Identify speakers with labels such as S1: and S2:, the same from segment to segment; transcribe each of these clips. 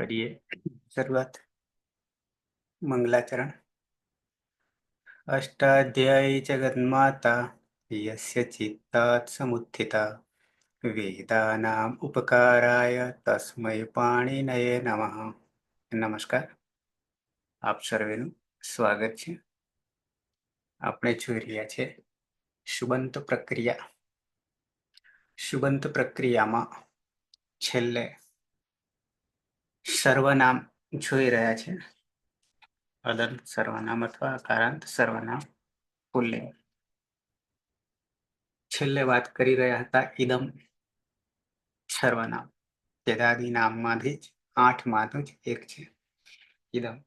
S1: કરીએ શરૂઆત. મંગલાચરણ. અષ્ટાધ્યાયી જગન્માતા યસ્ય ચિત્તાत् સમુત્થિતા વેદાનામ ઉપકારાય તસ્મૈ પાણિનયે નમઃ. નમસ્કાર, આપ સર્વેનું સ્વાગત છે. આપણે જોઈ રહ્યા છે સુબંત પ્રક્રિયા. સુબંત પ્રક્રિયામાં છેલ્લે સર્વનામ જોઈ રહ્યા છે. અદંત સર્વનામ અથવા કારાંત સર્વનામ પુલ્લિંગ. છેલ્લે વાત કરી રહ્યા હતા ઇદમ સર્વનામ. તેદાદી નામમાંથી જ 8 માંનું જ એક છે ઇદમ.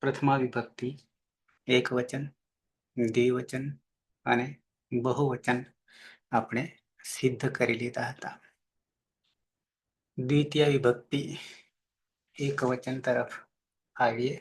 S1: પ્રથમા વિભક્તિ એક વચન, દ્વિવચન અને બહુવચન આપણે સિદ્ધ કરી લીધા હતા. દ્વિતીય વિભક્તિ એક વચન તરફ આવીએ.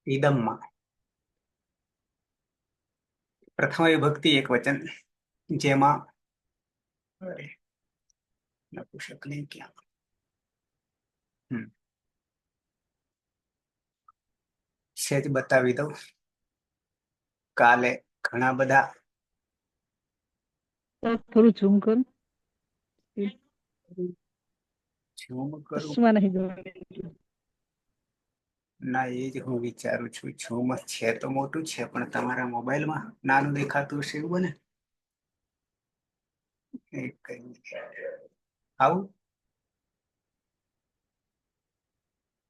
S1: ઇદમમાં પ્રથમ વિભક્તિ એક વચન, જેમાં નપુંસકલિંગ ક્યાં સેજ બતાવી દઉં. કાલે ઘણા બધા
S2: થોડું ઝૂમ કરું.
S1: ઝૂમ કરું
S2: ચશ્મા નહીં જોવા.
S1: ના, એ જ હું વિચારું છું. ઝૂમ છે તો મોટું છે, પણ તમારા મોબાઈલમાં નાનું દેખાતું હશે એવું બને. આવું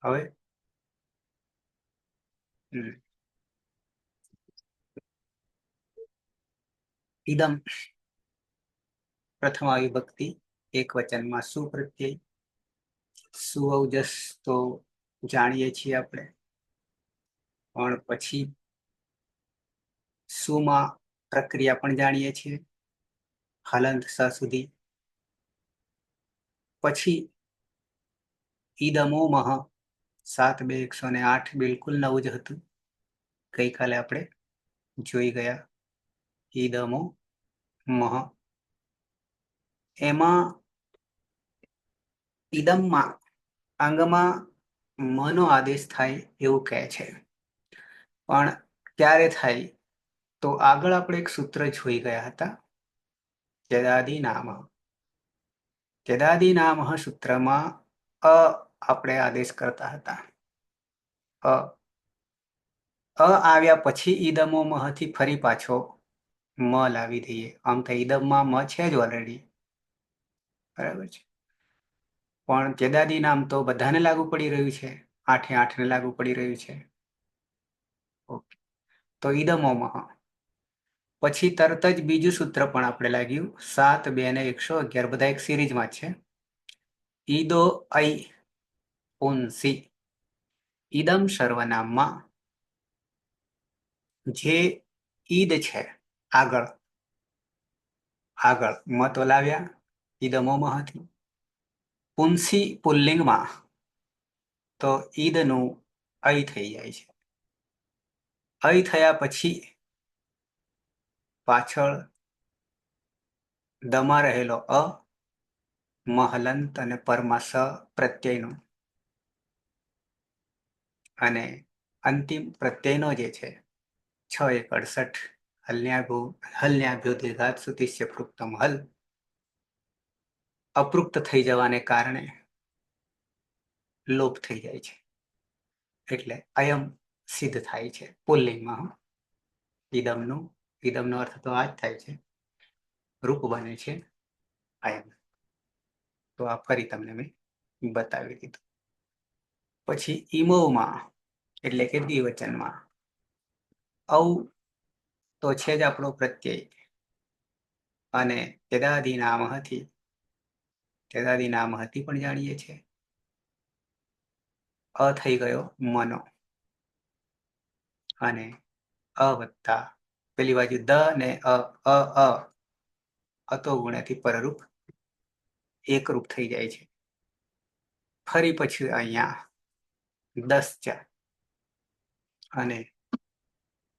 S1: હવે ઇદમ પ્રથમ વિભક્તિ એક વચનમાં સુ પ્રત્યય. સુઅવજસ તો જાણીએ છીએ આપણે, પણ પછી સુમાં પ્રક્રિયા પણ જાણીએ છીએ, હલંત સ સુધી. પછી ઈદમો મહ 7, 2, 108 બિલકુલ નવું જ હતું. ગઈકાલે આપણે જોઈ ગયા. ઈદમો મહ. એમાં ઇદમમાં અંગમાં મનો આદેશ થાય એવું કહે છે. પણ ક્યારે થાય? તો આગળ આપણે એક સૂત્ર જોઈ ગયા હતા, તેદાદી નામ. તેદાદી નામ સૂત્રમાં અ આપણે આદેશ કરતા હતા. અ આવ્યા પછી ઈદમો મહથી ફરી પાછો મ લાવી દઈએ. આમ તો ઈદમમાં મ છે જ ઓલરેડી, બરાબર છે. પણ તેદાદી નામ તો બધાને લાગુ પડી રહ્યું છે, 8 લાગુ પડી રહ્યું છે. ઓકે, તો ઈદમો મહ. પછી તરત જ બીજું સૂત્ર પણ આપણે લાગ્યું, 7, 2 અને 111 બધા એક સિરીઝમાં છે. ઈદો ઐ પુંસી. ઈદમ સર્વનામમાં જે ઈદ છે આગળ મત લાવ્યા ઈદમોમાંથી. પુંસી પુલ્લિંગમાં તો ઈદનું ઐ થઈ જાય છે. ઐ થયા પછી પાછળ દમાં રહેલો અ, મહલંત અને પરમાં સ પ્રત્યયનો, અને અંતિમ પ્રત્યયનો જે છે 6, 1, 68 હલ્યાભ્યો દીર્ઘાત સુતિષ્ય પૃક્તમ હલ અપૃક્ત થઈ જવાને કારણે લોપ થઈ જાય છે. એટલે અયમ સિદ્ધ થાય છે પુલ્લિંગમાં. ઈદમનો અર્થ તો આ જ થાય છે, રૂપ બને છે અયમ. તો આ ફરી તમને મેં બતાવી દીધું. પછી ઈમોમાં એટલે કે દ્વિવચનમાં ઔ તો છે જ આપણો પ્રત્યય. અને તેદાદી નામ હતી, તેદાદી નામ હતી પણ જાણીએ છીએ. અ થઈ ગયો મનો, અને અ વત્તા પેલી બાજુ દ ને અ અતો ગુણ્યાથી પરરૂપ એકરૂપ થઈ જાય છે. ફરી પછી અહીંયા 10 ચ, અને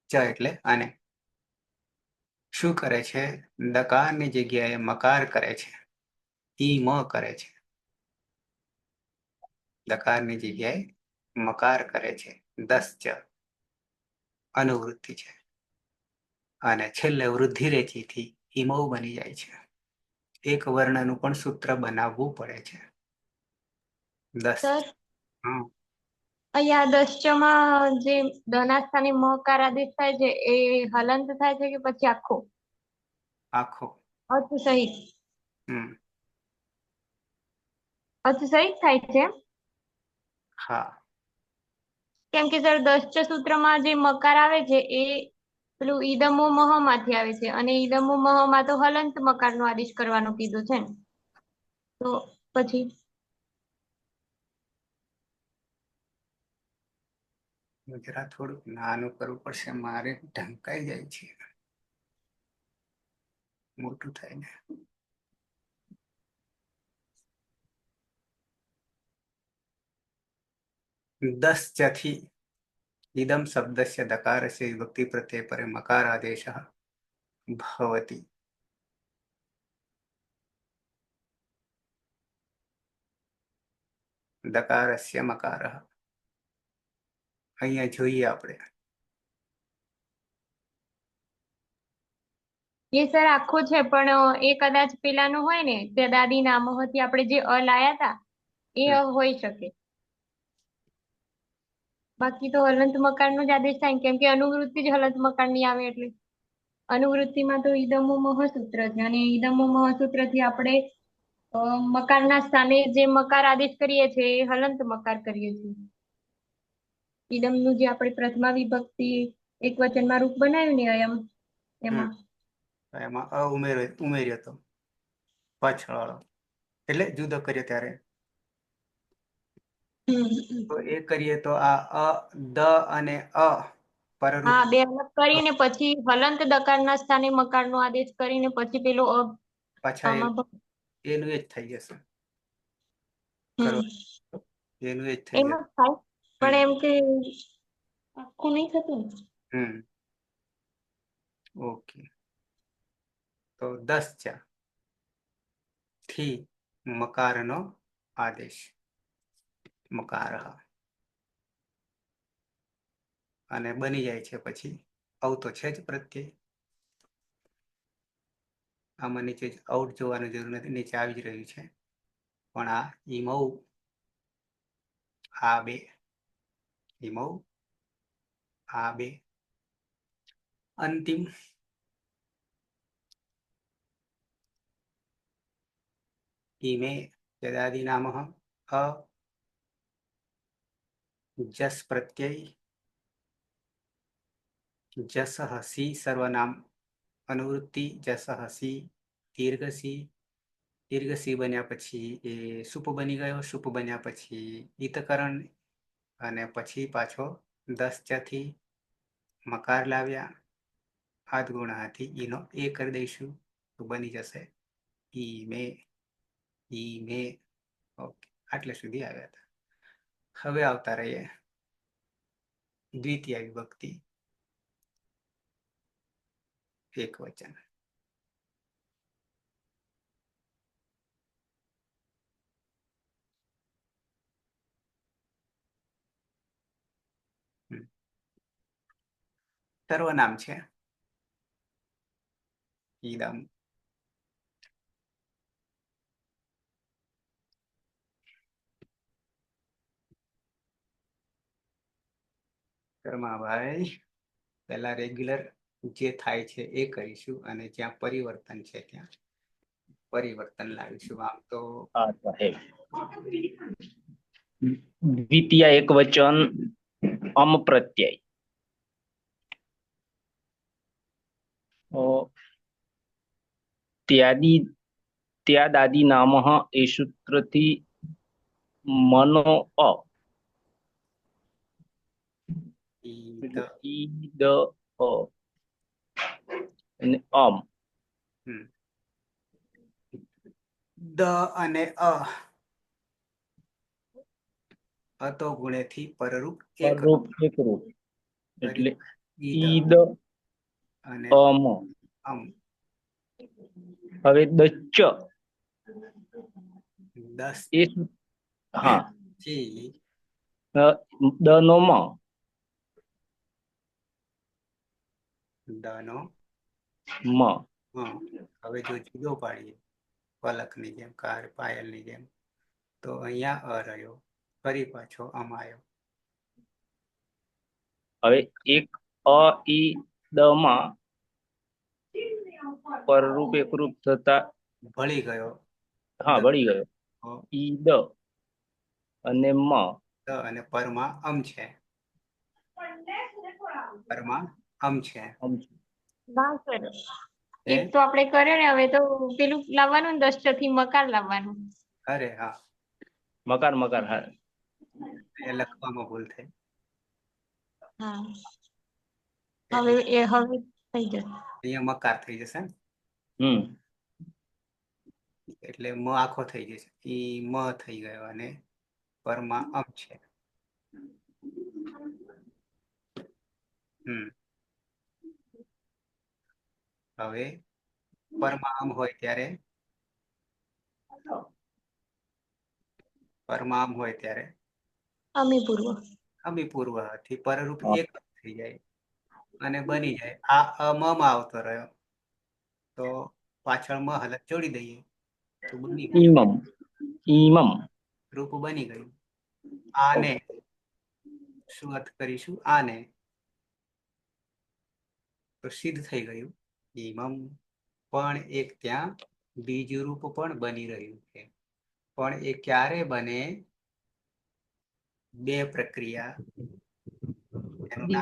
S1: ચ એટલે અને શું કરે છે? દકારની જગ્યાએ મકાર કરે છે, ઈ મ કરે છે. દકારની જગ્યાએ મકાર કરે છે. 10 ચ અનુવૃત્તિ છે, અને છેલ્લે વૃદ્ધિ રેચીથી ઈમવ બની જાય છે. એક વર્ણનું પણ સૂત્ર બનાવવું પડે છે. 10
S3: સર
S1: હમ
S3: અહીંયા દશ્ચમાં જે દના સ્થાને મકાર આદેશ થાય છે એ હલંત થાય છે કે પછી આખો
S1: આખો.
S3: અર્થ સહિત?
S1: હમ
S3: અર્થ સહિત થાય છે.
S1: હા.
S3: કેમ કે સર દશ્ચ સૂત્રમાં જે મકાર આવે છે એ પેલું ઈદમો મહ માંથી આવે છે, અને ઈદમો મહ માં તો હલંત મકાર નો આદેશ કરવાનો કીધું છે ને, તો પછી
S1: જરા થોડુંક નાનું કરવું પડશે, મારે ઢંકાઈ જાય છે, મોટું થાય ને. 10 ચ થી इदं शब्दस्य दकारस्य विभक्ति प्रत्यय परे मकारादेशः भवति. દકારસ્ય મકારઃ. અહીંયા જોઈએ આપણે.
S3: એ સર આખો છે, પણ એ કદાચ પેલાનું હોય ને તે દાદી નામો હતી આપણે જે અ લાયા હતા એ અ હોઈ શકે. બાકી તો હલંત મકાર નો જ આદેશ થાય, કેમ કે અનુવૃત્તિ જ હલંત મકાર ની આવે એટલે. અનુવૃત્તિમાં તો ઈદમો મહ સૂત્ર છે, અને ઈદમો મહ સૂત્ર થી આપણે મકારના સ્થાને જે મકાર આદેશ કરીએ છીએ એ હલંત મકાર કરીએ છીએ. ઈદમ નું જે આપણે પ્રથમા વિભક્તિ એક વચનમાં રૂપ બનાવ્યું ને અયમ, એમાં
S1: એમાં અ ઉમેર્યો હતો પાછળ વાળો, એટલે જુદો કર્યો ત્યારે. તો એ કરીએ તો આ અ દ અને અ પરરૂપ
S3: હા, બે અલગ કરીને પછી હલંત દકારના સ્થાને મકાર નો આદેશ કરીને પછી પેલો અ
S1: પાછા
S3: આમાં
S1: એનું એ જ થઈ જશે.
S3: હમ
S1: એનું એ જ થઈ
S3: એમ જ
S1: જશે.
S3: થાય, પણ
S1: હમ
S3: એમ કે આખું નહીં થતું ને.
S1: હમ ઓકે. તો 10 ચ થી મકારનો આદેશ મકારઃ, અને બની જાય છે પછી અવ તો છે જ પ્રત્યય. આમાં નીચે આઉટ જોવાની જરૂર નથી, નીચે આવી જ રહ્યું છે, પણ આ ઈમવ આ બે ઈમવ આ બે અંતિમ ઈમે યદાદિ નામઃ અ જસ પ્રત્યય જસઃ સી સર્વનામ અનુવૃત્તિ જસઃ સી દીર્ઘ સી, દીર્ઘ સી બન્યા પછી એ સુપ બની ગયો, સુપ બન્યા પછી ઈતકરણ, અને પછી પાછો 10 ચ થી મકાર લાવ્યા, હાથ ગુણાથી ઈનો એ કરી દઈશું તો બની જશે ઈ મે. ઓકે, આટલે સુધી આવ્યા હતા. હવે આવતા રહીએ દ્વિતીય વિભક્તિ એક વચન. સર્વનામ છે ઈદમ. ભાઈ પહેલા રેગ્યુલર જે થાય છે એ કરીશું, અને જ્યાં પરિવર્તન છે ત્યાં પરિવર્તન લાવીશું. આમ તો
S4: દ્વિતીય એક વચન અમ પ્રત્યય. ત્યાદાદિ નામઃ એ સૂત્રથી મનો અ
S1: ઈદ
S4: એટલે ઈદ અ અને
S1: હમ. દ અને અતો ગુણેથી પરરૂપ એક
S4: પરરૂપ એકરૂપ એટલે
S1: ઈદ
S4: ઈદ
S1: અને
S4: અમ.
S1: અમ
S4: હવે દચ્ચ
S1: દસ
S4: એ હા
S1: થી
S4: દ નો મ
S1: દનો
S4: મ
S1: હવે જો જુદો પાડીએ પલકની જેમ પાયલની જેમ તો અહીંયા અ રહ્યો ફરી પાછો અમ આવ્યો.
S4: હવે એક અ ઈ દ માં પરરૂપ એકરૂપ થતા
S1: ભળી ગયો
S4: હા ભળી ગયો
S1: દ
S4: ઈ દ અને મ
S1: અને પરમાં અમ છે. પરમાં અમ છે.
S4: આમ
S3: ના સર
S1: હે?
S3: એક તો આપણે કર્યો ને હવે તો પેલું લાવવાનું ને 10 થી મકાર લાવવાનું.
S1: અરે હા
S4: મકાર મકાર હા
S1: એ લખવામાં ભૂલ થઈ.
S3: હા
S1: એટલે
S3: હવે થઈ જશે.
S1: અહીંયા મકાર થઈ જશે ને?
S4: હમ
S1: એટલે મ આખો થઈ જશે ઈ મ થઈ ગયો અને પરમાં અમ છે. હમ હવે પરમાં અમ હોય ત્યારે
S3: અમી પૂર્વ
S1: અમી પૂર્વ થી પરરૂપ એક થઈ જાય અને બની જાય. આ અમ માં આવતો રહ્યો તો પાછળ મ હાલત જોડી દઈએ તો બની ગયું
S4: ઈમમ ઈમમ
S1: રૂપ બની ગયું. આને શું અર્થ કરીશું? આને તો સિદ્ધ થઈ ગયું ઈમમ. પણ એક ત્યાં બીજું રૂપ પણ બની રહ્યું છે. પણ એ ક્યારે બને? બે પ્રક્રિયા એનું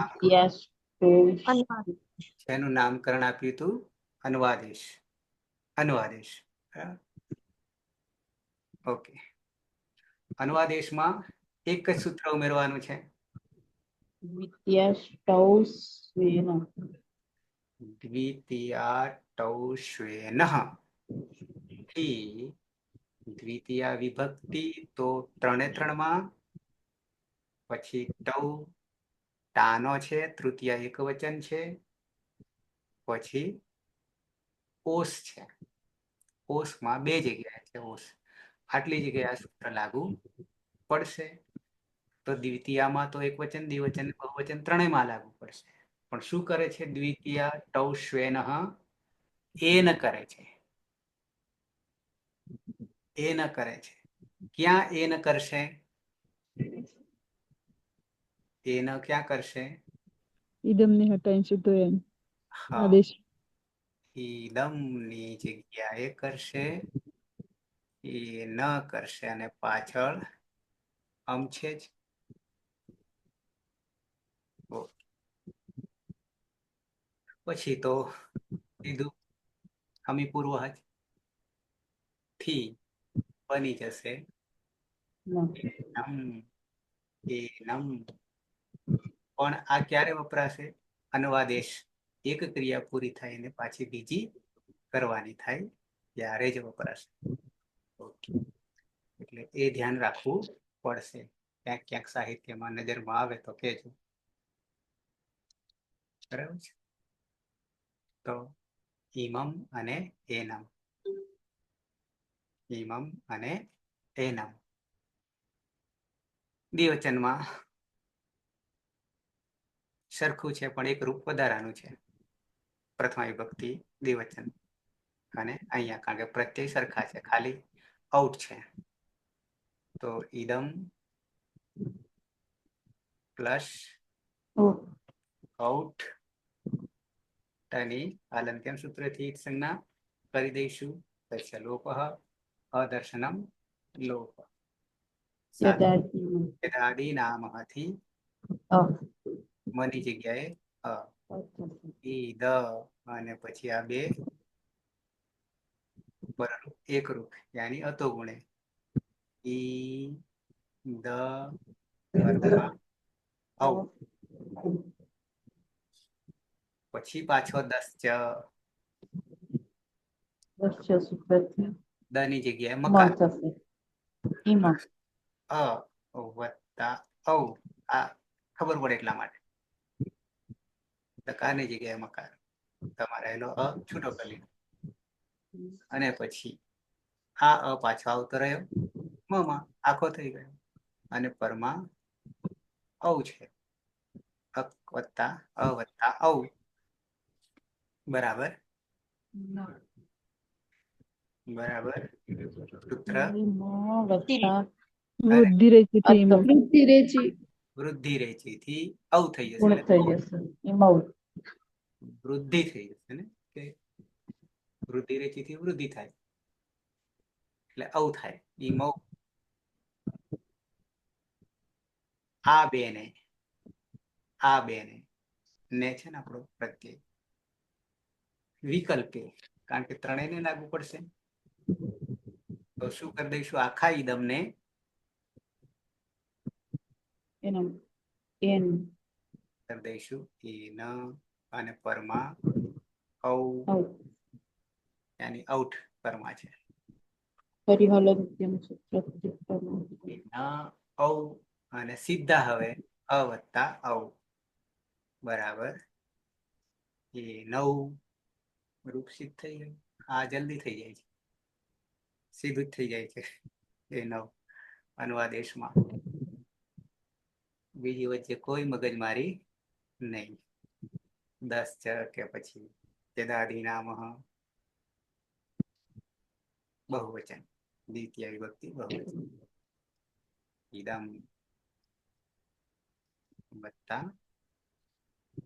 S3: અનુવાદ
S1: નામકરણ આપ્યું હતું અનવાદેશ. અનવાદેશ ઓકે. અનવાદેશમાં એક જ સૂત્ર ઉમેરવાનું છે. દ્વિતીયાટૌષ્વેનઃ થી દ્વિતીયા વિભક્તિ તો 3 માં પછી ટૌ ટાનો છે તૃતીય એકવચન છે પછી ઓસ છે. ઓસમાં 2 જગ્યાએ છે ઓસ. આટલી જગ્યાએ આ સૂત્ર લાગુ પડશે. તો દ્વિતીયામાં તો એકવચન દ્વિવચન બહુવચન ત્રણેયમાં લાગુ પડશે. પણ શું કરે છે? દ્વિતીયા ટૌષ્વેનઃ એન કરે છે. એન કરે છે. ક્યાં એન કરશે? એન ક્યાં કરશે?
S2: ઈદમને હટાવીશું તો એમ
S1: હા
S2: આદેશ
S1: ઈદમની જગ્યાએ કરશે. એ ન કરશે અને પાછળ અમ છે જ. પછી તો સીધું અમી પૂર્વ જ થી બની જશે એનમ. પણ આ ક્યારે વપરાશે? અનવાદેશ એક ક્રિયા પૂરી થાય ને પાછી બીજી કરવાની થાય ત્યારે જ વપરાશે. એટલે એ ધ્યાન રાખવું પડશે. ક્યાંક સાહિત્યમાં નજરમાં આવે તો કહેજો. બરાબર છે. તો ઈમમ અને એનમ. ઈમમ અને એનમ. દ્વિવચનમાં સરખું છે પણ એક રૂપ વધારાનું છે. પ્રથમા વિભક્તિ દ્વિવચન અને અહીંયા કારણ કે પ્રત્યય સરખા છે ખાલી આઉટ છે. તો ઈદમ પ્લસ આઉટ ની આલંત્યમ સૂત્રથી સંજ્ઞા કરી દઈશું. તસ્ય લોપઃ અદર્શનમ લોપ યદાદિ નામથી મની જગ્યાએ ઈદ અને પછી આ બે એકરૂપ यानी अतो गुणे ઈ દ કર્તા ઔ પછી પાછો દસ ચ દ ની જગ્યાએ મકાર અ વત્તા ઔ આ ખબર પડે એટલા માટે દકારની જગ્યાએ મકાર તમારે એનો અ છૂટો કરી લીધો અને પછી આ અ પાછો આવતો રહ્યો મમાં આખો થઈ ગયો અને પરમાં ઔ છે અ વત્તા અ વત્તા ઔ બરાબર બરાબર સૂત્ર
S2: વૃદ્ધિ રેચી થી ઈમાં.
S1: વૃદ્ધિ રેચી થી ઔ થઈ જશે એટલે વૃદ્ધિ થઈ જશે ને કે વૃદ્ધિ રેચી થી વૃદ્ધિ થાય એટલે ઔ થાય ઈ મૌ આ બે ને છે ને આપણો પ્રત્યય વિકલ્પે કારણ કે ત્રણેયને લાગુ પડશે તો શું કરી દઈશું આખા ઈદમને કરી દઈશું ઈન અને પરમાં ઔ યાની ઔઠ પરમાં છે ઈન ઔ અને સીધા હવે અ વત્તા ઔ બરાબર એ નવ રૂપ સિદ્ધ થઈ ગયું આ જલ્દી થઈ જાય છે સીધું જ થઈ જાય છે એ નવ અનુવાદેશમાં બીજી વચ્ચે કોઈ મગજમારી નહીં દસ ચ કે પછી જદાદિનામઃ બહુવચન દ્વિતીય વિભક્તિ બહુવચન ઇદમ વત્તા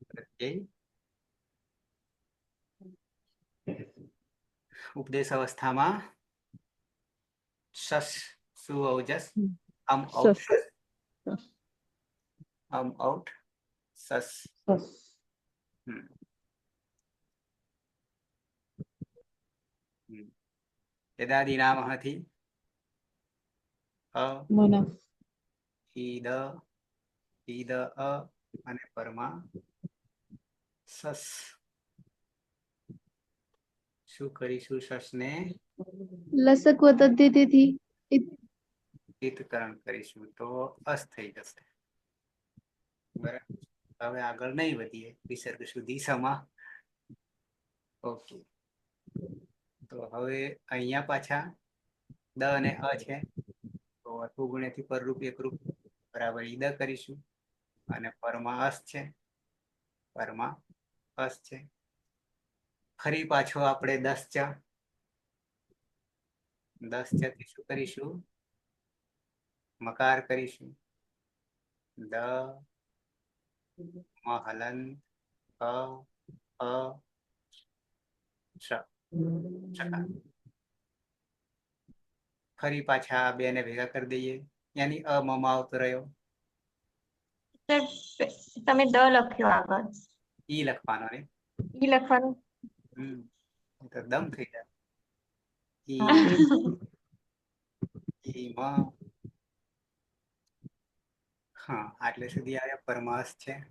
S1: પ્રત્યય ઉપદેશ અવસ્થામાં શસ સુ ઔજસ ઔઠ ઔઠ સસ યદાદિનામઃથી અ ઈદ અ અને પરમાં સસ શું કરીશું સસ ને
S5: લસક વતદ્ધિતિથી
S1: હિતકરણ કરીશું તો અસ થઈ જશે બરાબર હવે આગળ નહીં વધીએ વિસર્ગ સુધી સમા ઓકે તો હવે અહીંયા પાછા દ અને અ છે તો અર્થગુણ્યથી પરરૂપ એકરૂપ બરાબર ઈદ કરીશું અને પરમાં અસ છે ફરી પાછો આપણે દસ ચ થી શું કરીશું મકાર કરીશું દ મહલન અ ફરી પાછા બે ને ભેગા કરી દઈએ યાની અ મમાં આવતો રહ્યો
S3: તમે દ લખ્યો આગળ
S1: ઈ લખવાનો ને
S3: ઈ લખવાનું
S1: તો દમ થઈ જાય ઈમાં હા આટલે સુધી આવ્યા પરમાસ છે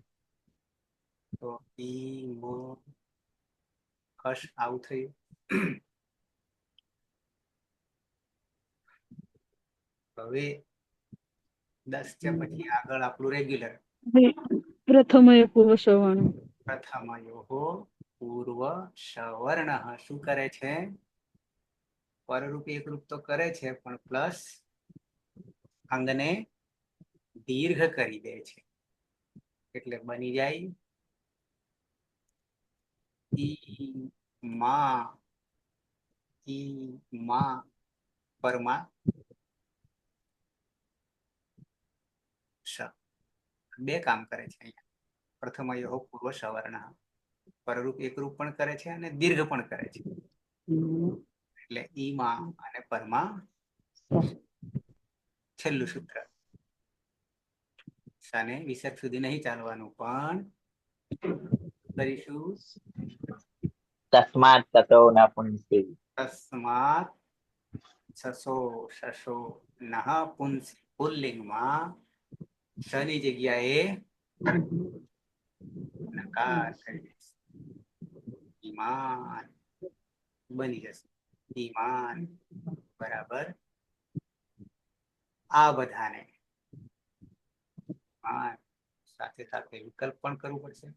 S1: તો ઈ મો હર્ષ આવું થયું હવે 10 છે પછી આગળ આપણું રેગ્યુલર
S2: પ્રથમય પૂર્વ સવર્ણ
S1: પ્રથમયો પૂર્વ સવર્ણ શું કરે છે પરરૂપ એકરૂપ તો કરે છે પણ પ્લસ અંગને દીર્ઘ કરી દે છે એટલે બની જાય ઈ માં પરમાં બે કામ કરે છે અહીંયા પ્રથમયો પૂર્વ સવર્ણ પરરૂપ એકરૂપ પણ કરે છે અને દીર્ઘ પણ કરે છે એટલે ઈમાં અને પરમાં છેલ્લું સૂત્ર સાને વિસર્ગ સુધી નહીં ચાલવાનું પણ કરીશું
S6: તસ્માત તતો નપુંસી
S1: તસ્માત સસો સસો નહ પુલ્લિંગમાં સની જગ્યાએ નકાર કરી દઈશ. ઈમાન બની જશે. ઈમાન બરાબર આ બધાને સાથે સાથે વિકલ્પ પણ કરવું પડશે.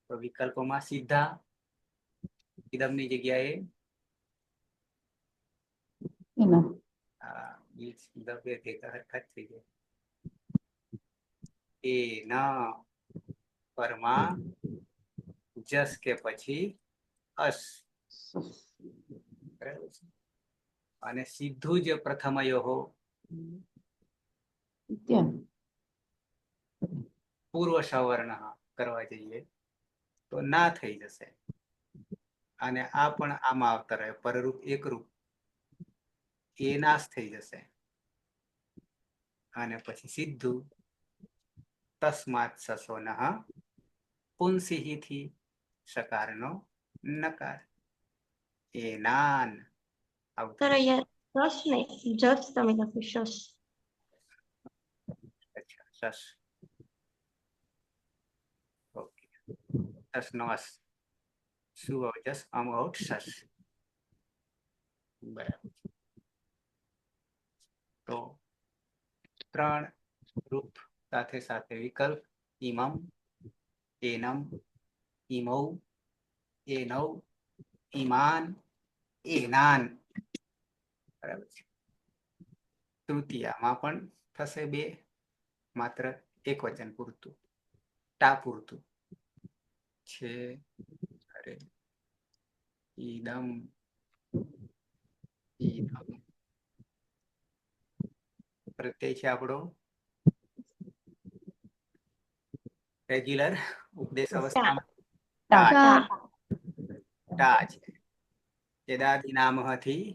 S1: તો વિકલ્પોમાં સીધા ઇદમની જગ્યાએ થઈ જાય. એ ના પરમાં જસ કે પછી અસ. બરાબર છે. અને સીધું જ પ્રથમયો પૂર્વ સવર્ણ કરવા જઈએ તો ના થઈ જશે. અને આ પણ આમાં આવતા રહે પરરૂપ એકરૂપ એ નાશ થઈ જશે. અને પછી સીધું તસ્માત સસો નઃ પુંસિહિ થી સકારનો નકાર. એ નાન
S3: સર અહીંયા રસ ને જસ તમે લખ્યું શસ.
S1: અચ્છા સસ. ઓકે સસ નો અસ શું જસ આઉટ સસ. બરાબર. તો ત્રણ રૂપ સાથે સાથે વિકલ્પ ઇમમ એનમ ઇમૌ એનૌ ઈમાન એનાન. બરાબર છે. તૃતીયામાં પણ થશે બે, માત્ર એક વચન પૂરતું ટા પૂરતું છે. અરે ઈદમ ઈદમ પ્રત્યય છે આપણો રેગ્યુલર ઉપદેશ અવસ્થામાં ટા છે. યદાદિ નામથી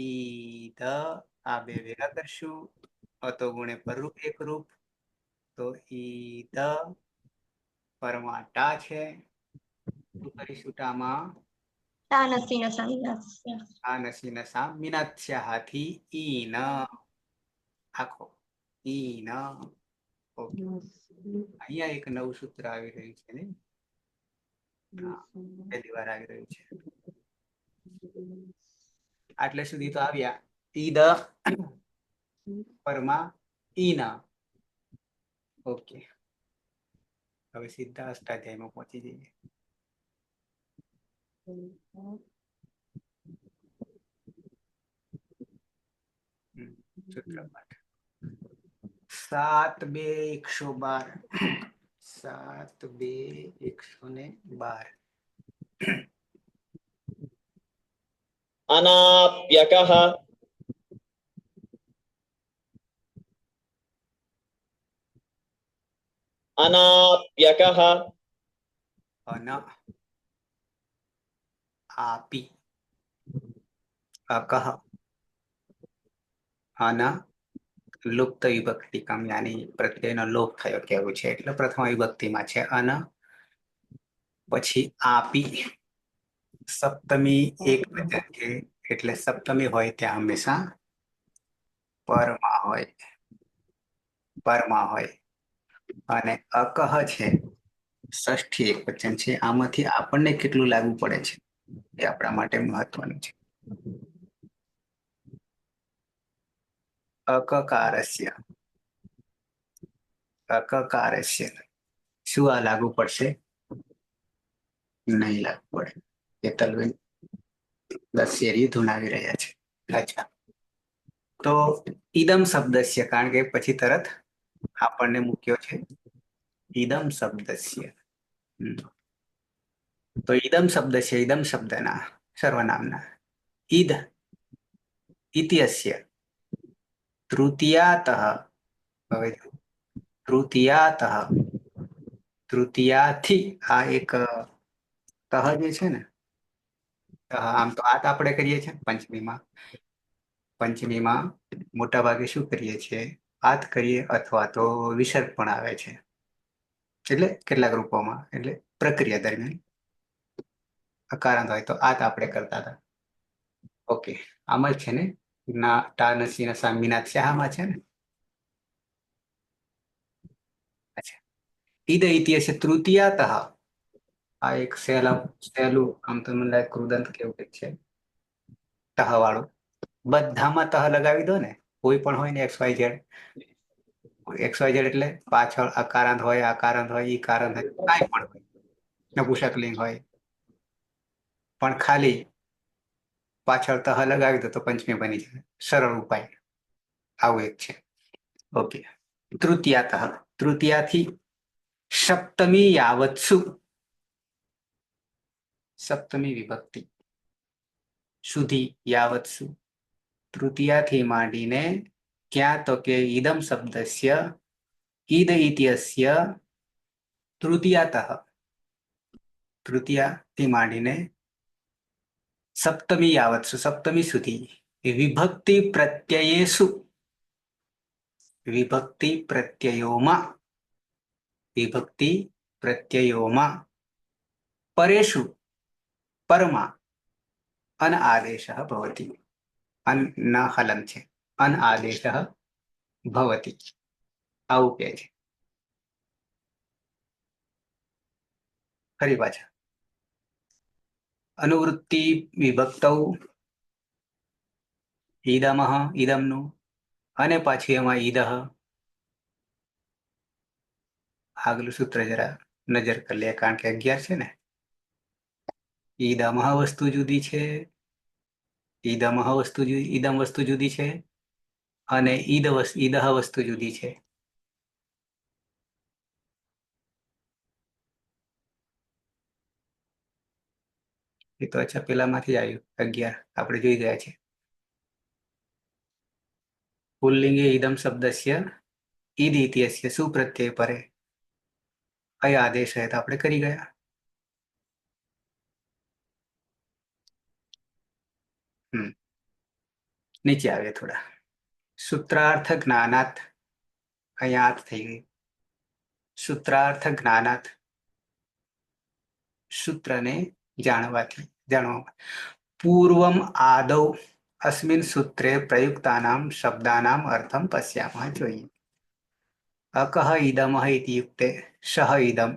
S1: ઈદ આ બે ભેગા કરશું અતો ગુણે પરરૂપ એક રૂપ તો ઈદ પરમાં ટા છે. શું કરીશું ટામાં
S3: તા નસી નસા
S1: આ નસી નસા મિનાત્સ્યાહાથી ઈન આખો ઈન. ઓકે અહીંયા એક નવું સૂત્ર આવી રહ્યું છે ને. પહેલી વાર આવી રહ્યું છે. આટલે સુધી તો આવ્યા ઈદ પરમાં ઈન. ઓકે હવે સીધા અષ્ટાધ્યાયમાં પહોંચી જઈએ. સૂત્ર પાઠ 7-2-112 7-2-112
S6: अनाप्यकः अनाप्यकः
S1: અન આપી અકહ અન લુપ્ત વિભક્તિકમ યાની પ્રત્યયનો લોપ થયો કેવું છે એટલે પ્રથમ વિભક્તિમાં છે અન. પછી આપી સપ્તમી એક વચન છે એટલે સપ્તમી હોય ત્યાં હંમેશા પરમાં હોય અને અકહ છે ષષ્ઠી એક વચન છે. આમાંથી આપણને કેટલું લાગુ પડે છે એ આપણા માટે મહત્વનું છે. અકકારસ્ય શું આ લાગુ પડશે? નહીં લાગુ પડે. કેતલબેન 10 શેરી ધૂણાવી રહ્યા છે. અચ્છા તો ઈદમ શબ્દસ્ય કારણ કે પછી તરત આપણને મૂક્યો છે ઈદમ શબ્દસ્ય. તો ઈદમ શબ્દસ્ય ઈદમ શબ્દના સર્વનામના ઈદ ઇત્યસ્ય તૃતીયાતઃ. હવે તૃતીયાથી આ એક તહ જે છે ને આમ તો આત આપણે કરીએ છીએ પંચમીમાં મોટા ભાગે શું કરીએ છીએ આત કરીએ અથવા તો વિસર્ગ પણ આવે છે એટલે કેટલાક રૂપોમાં એટલે પ્રક્રિયા દરમિયાન અકારાંત હોય તો આત આપણે કરતા હતા. ઓકે, આમ જ છે ને, ના ટા નસી ના સામીનાથ શાહમાં છે ને. અચ્છા, ઈદ ઇતિહાસ તૃતીયાતઃ. આ એક સહેલું આમ તો મને લાગે કૃદંત કેવું કંઈક છે, તહ વાળું. બધામાં તહ લગાવી દો ને, કોઈ પણ હોય ને XYZ. XYZ એટલે પાછળ અકારાંત હોય, આકારાંત હોય, ઈકારાંત હોય, કાંઈ પણ હોય, નપુંસક લિંગ હોય, પણ ખાલી પાછળ તહ લગાવી દો તો પંચમી બની જાય. સરળ ઉપાય આવું એક છે. ઓકે, તૃતીયાતઃ. તૃતીયાથી સપ્તમી યાવત્સુ. સપ્તમી વિભક્તિ સુધી યાવત્સુ. તૃતીયાથી માંડીને ક્યાં તો કે ઈદમ શબ્દસ્ય ઈદ ઇત્યસ્ય તૃતીયાતઃ. તૃતીયાથી માંડીને સપ્તમી યાવત્સુ, સપ્તમી સુધી વિભક્તિ પ્રત્યયેસુ. વિભક્તિ પ્રત્યયોમાં. વિભક્તિ પ્રત્યયોમાં પરેષુ પરમાં અન આદેશ ભવતી. અન ન હલન છે, અન આદેશ ભવતી આવું કહે છે. ફરી પાછા અનુવૃત્તિ વિભક્તૌ ઈદમઃ, ઈદમનું, અને પાછી એમાં ઈદહ. આગલું સૂત્ર જરા નજર કરી લે, કારણ કે 11 છે ને. ઈદમઃ વસ્તુ જુદી છે, ઈદમઃ વસ્તુ જુદી, ઈદમ વસ્તુ જુદી છે, અને ઈદહ વસ્તુ જુદી છે. એ તો અચ્છા પેલામાંથી આવ્યું 11 આપણે જોઈ ગયા છે. પુલ્લિંગે ઈદમ શબ્દસ્ય ઈદ ઇત્યસ્ય સુપ્રત્યય પરે અય આદેશ તો આપણે કરી ગયા. નીચે આવે થોડા. સૂત્રાર્થ જ્ઞાનાત. અહીંયા અર્થ થઈ ગઈ. સૂત્રાર્થ જ્ઞાનાત. સૂત્રને જાણવા. પૂર્વમ આદૌ અસ્મિન સૂત્રે પ્રયુક્તાનામ શબ્દાનામ અર્થમ પશ્યામः. જોઈએ. અકહ ઇદમઃ ઇતિ યુક્તે સહ ઇદમ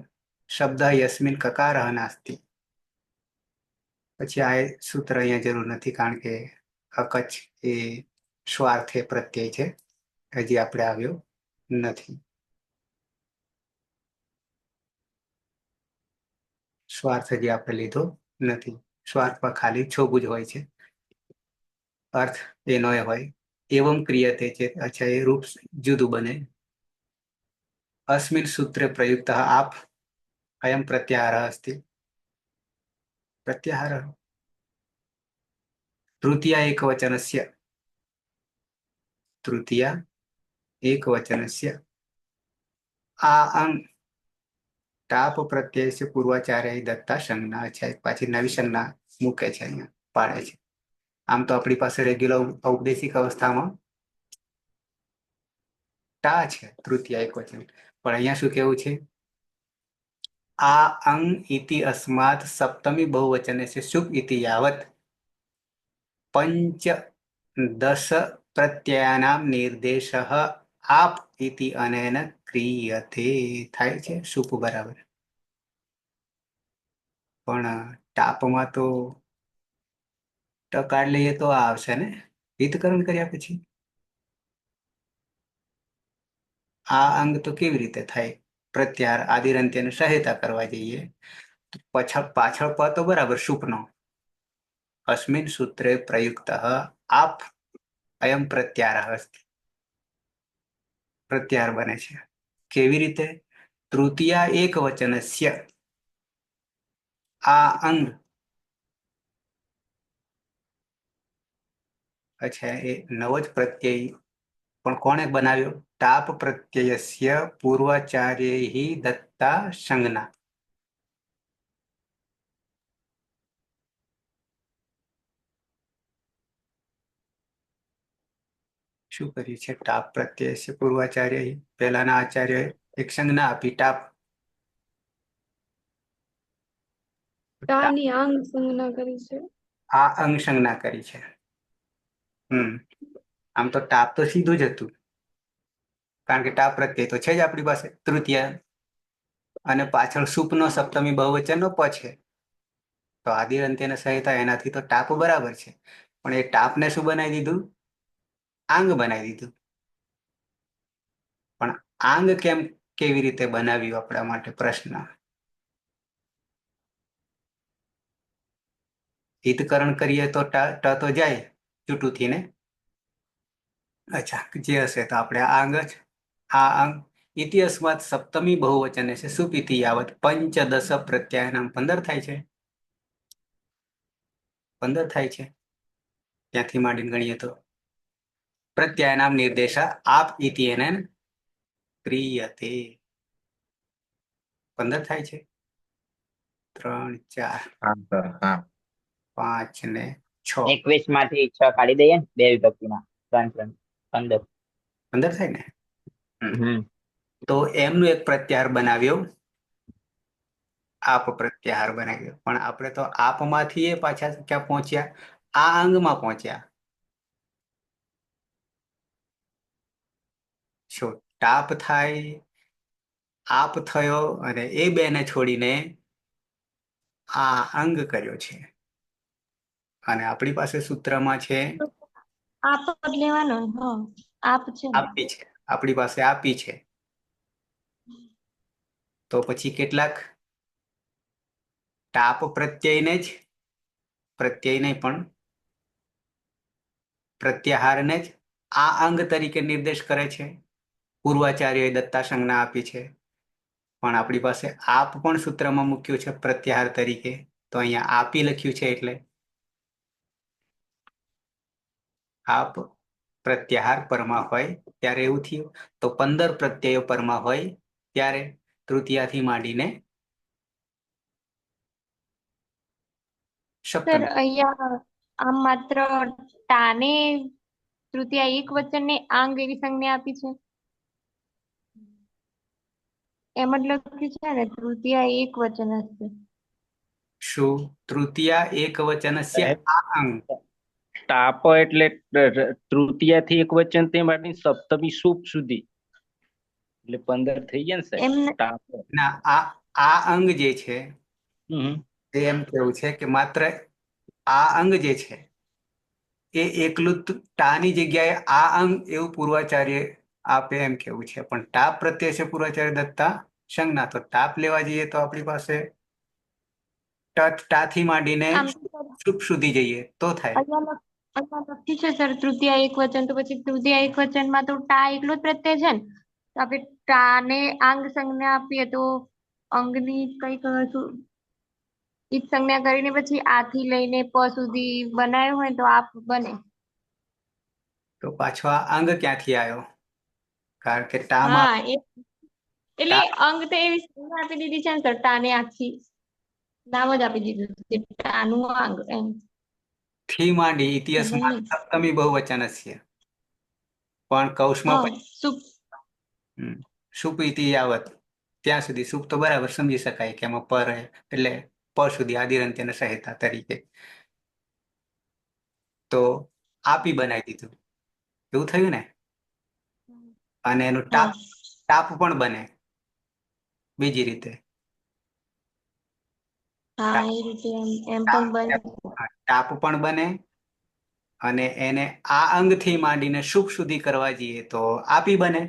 S1: શબ્દ યસ્મિન કકારઃ નાસ્તિ. પછી આ સૂત્ર અહીંયા જરૂર નથી, કારણ કે અકચ એ સ્વાર્થે પ્રત્યય છે, હજી આપણે આવ્યો નથી. સ્વાર્થ હજી આપણે લીધો નથી. સ્વાર્થમાં ખાલી છોગું જ હોય છે, અર્થ એનો એ હોય. એવમ ક્રિયતે છે, અચ્છા એ રૂપ જુદું બને. अस्मिन् सूत्रे प्रयुक्तः आप अयं प्रत्याहारः अस्ति. प्रत्याहारः तृतीया एकवचनस्य. तृतीया एकवचनस्य आ अंग टाप प्रत्ययस्य पूर्वाचार्य दत्ता संज्ञा છે. પાછી નવી સંજ્ઞા મૂકે છે, અહીંયા પાડે છે. આમ તો આપણી પાસે રેગ્યુલર ઔપદેશિક અવસ્થામાં ટા છે, તૃતીય એકવચન, પણ અહીંયા શું કેવું છે? આ અંગ ઇતિ અસ્માત સપ્તમી બહુવચનસ્ય શુભ ઇતિ યાવત પંચ દશ પ્રત્યયાનામ નિર્દેશઃ આપ ઇતિ અનેન ક્રિયતે. થાય છે શુપ બરાબર, પણ ટાપમાં તો ટકાર લઈએ તો આ આવશે ને, હિતકરણ કર્યા પછી. આ અંગ તો કેવી રીતે થાય? પ્રત્યાહાર આદિરંત્યને સહાયતા કરવા જઈએ પાછળ પ તો બરાબર શુપનો. અસ્મિન સૂત્રે પ્રયુક્ત આપ અયમ પ્રત્યાહાર અસ્તિ. પ્રત્યાહાર બને છે. કેવી રીતે? તૃતીયા એક વચનસ્ય. આ અંગ, અચ્છા એ નવો જ પ્રત્યય, પણ કોણે બનાવ્યો? ટાપ પ્રત્યયસ્ય પૂર્વાચાર્ય દત્તા સંજ્ઞા. શું કર્યું છે? ટાપ પ્રત્યયસ્ય પૂર્વાચાર્ય, પહેલાના આચાર્ય એક સંજ્ઞા આપી ટાપ.
S5: ટાની આંગ સંજ્ઞા કરી છે.
S1: આ અંગ સંજ્ઞા કરી છે. આમ તો ટાપ તો સીધું જ હતું, કારણ કે ટાપ પ્રત્યય તો છે જ આપણી પાસે તૃતીય, અને પાછળ સુપનો સપ્તમી બહુવચનનો પ છે, તો આદિરંત્યને સહિતા એનાથી તો ટાપ બરાબર છે. પણ એ ટાપને શું બનાવી દીધું? આંગ બનાવી દીધું. પણ આંગ કેવી રીતે બનાવ્યું આપણા માટે પ્રશ્ન. હિતકરણ કરીએ તો ટ તો જાય ચૂંટુથી ને. અચ્છા, જે હશે તો આપણે આ અંગ જ આ અંગ ઇતિહાસમાં સપ્તમી બહુવચન છે. સુપીતિ યાવત પંચદશ પ્રત્યાયનામ 15 થાય છે. 15 થાય છે. ત્યાંથી માંડીને ગણીએ તો પ્રત્યાયનામ નિર્દેશા આપ ઇતિ એને ક્રિયતે 15 થાય છે. 3, 4, 5 ને 6
S7: 21 માંથી 6 કાઢી દઈએ ને, બે વિભક્તિના 3 3 15.
S1: 15 થાય ને. તો એમનું એક પ્રત્યાહાર બનાવ્યો, આપ પ્રત્યાહાર બનાવ્યો. પણ આપણે તો આપમાંથી એ પાછા ક્યાં પહોંચ્યા? આ અંગમાં પહોંચ્યા. શું ટાપ થાય, આપ થયો, અને એ બેને છોડીને આ અંગ કર્યો છે. અને આપણી પાસે સૂત્રમાં છે
S3: આપ જ લેવાનો ને? હા, આપ છે ને.
S1: આપી છે. આપણી પાસે આપી છે. તો પછી કેટલાક ટાપ પ્રત્યયને જ પણ પ્રત્યાહારને જ આ અંગ તરીકે નિર્દેશ કરે છે. પૂર્વાચાર્યએ દત્તા સંજ્ઞા આપી છે. પણ આપણી પાસે આપ પણ સૂત્રમાં મૂક્યું છે પ્રત્યાહાર તરીકે. તો અહીંયા આપી લખ્યું છે, એટલે આપ પ્રત્યાહાર પરમાં હોય ત્યારે એવું થયું. તો 15 પ્રત્યયો પરમાં હોય ત્યારે તૃતીયાથી માંડીને
S3: સર
S1: સપ્તમી.
S3: અહીંયા આમ માત્ર ટાને તૃતીય એક વચનને આંગ એવી સંજ્ઞા આપી છે. એમ જ લખ્યું છે ને, તૃતીય એક વચન હશે.
S1: શું તૃતીયા એક વચનસ્ય આ અંગ?
S4: ટાપ એટલે તૃતીયાથી એક વચન તે માટે સપ્તમી સુપ સુધી, એટલે 15 થઈ ગયા ને સાહેબ.
S3: એમ
S4: ટાપ.
S1: ના, આ અંગ જે છે
S4: હમ
S1: તે એમ કેવું છે કે માત્ર આ અંગ જે છે એ એકલું ટાની જગ્યાએ આ અંગ એવું પૂર્વાચાર્ય આપે એમ કેવું છે. પણ ટાપ પ્રત્યય છે પૂર્વાચાર્ય દત્તા સંજ્ઞા. તો ટાપ લેવા જઈએ તો આપણી પાસે ટાથી માંડીને
S3: આમ તો સર
S1: સુપ સુધી જઈએ તો થાય.
S3: અહીંયા લખ્યું છે સર તૃતીય એક વચન, તો પછી તૃતીય એક વચનમાં તો ટા એકલો જ પ્રત્યય છે ને. તો આપણે ટાને આંગ સંજ્ઞા આપીએ તો અંગની કઈક ઈજ સંજ્ઞા કરીને પછી આથી લઈને પ સુધી બનાવ્યો હોય તો આપ બને.
S1: તો પાછો આ અંગ ક્યાંથી આવ્યો? કારણ કે ટામાં
S3: હા, એટલે અંગ તો એવી સંજ્ઞા આપી દીધી છે ને સર, ટાને આખી નામ જ આપી દીધું છે, ટાનું અંગ એમ.
S1: થી માંડી ઇતિહાસમાં સપ્તમી બહુવચન છે. પણ કૌંસમાં
S3: હા,
S1: સુપ ઇતિ યાવત, ત્યાં સુધી સુપ તો બરાબર સમજી શકાય કે એમાં પર એટલે પ સુધી આદિરંત્યને સહાયતા તરીકે. તો આપી બનાવી દીધું, એવું થયું ને. અને એનું
S3: હા
S1: ટાપ પણ બને બીજી રીતે.
S3: હા, એ રીતે એમ પણ બને.
S1: ટાપ પણ બને, અને એને આ અંગથી માંડીને સુપ સુધી કરવા જઈએ તો આપી બને.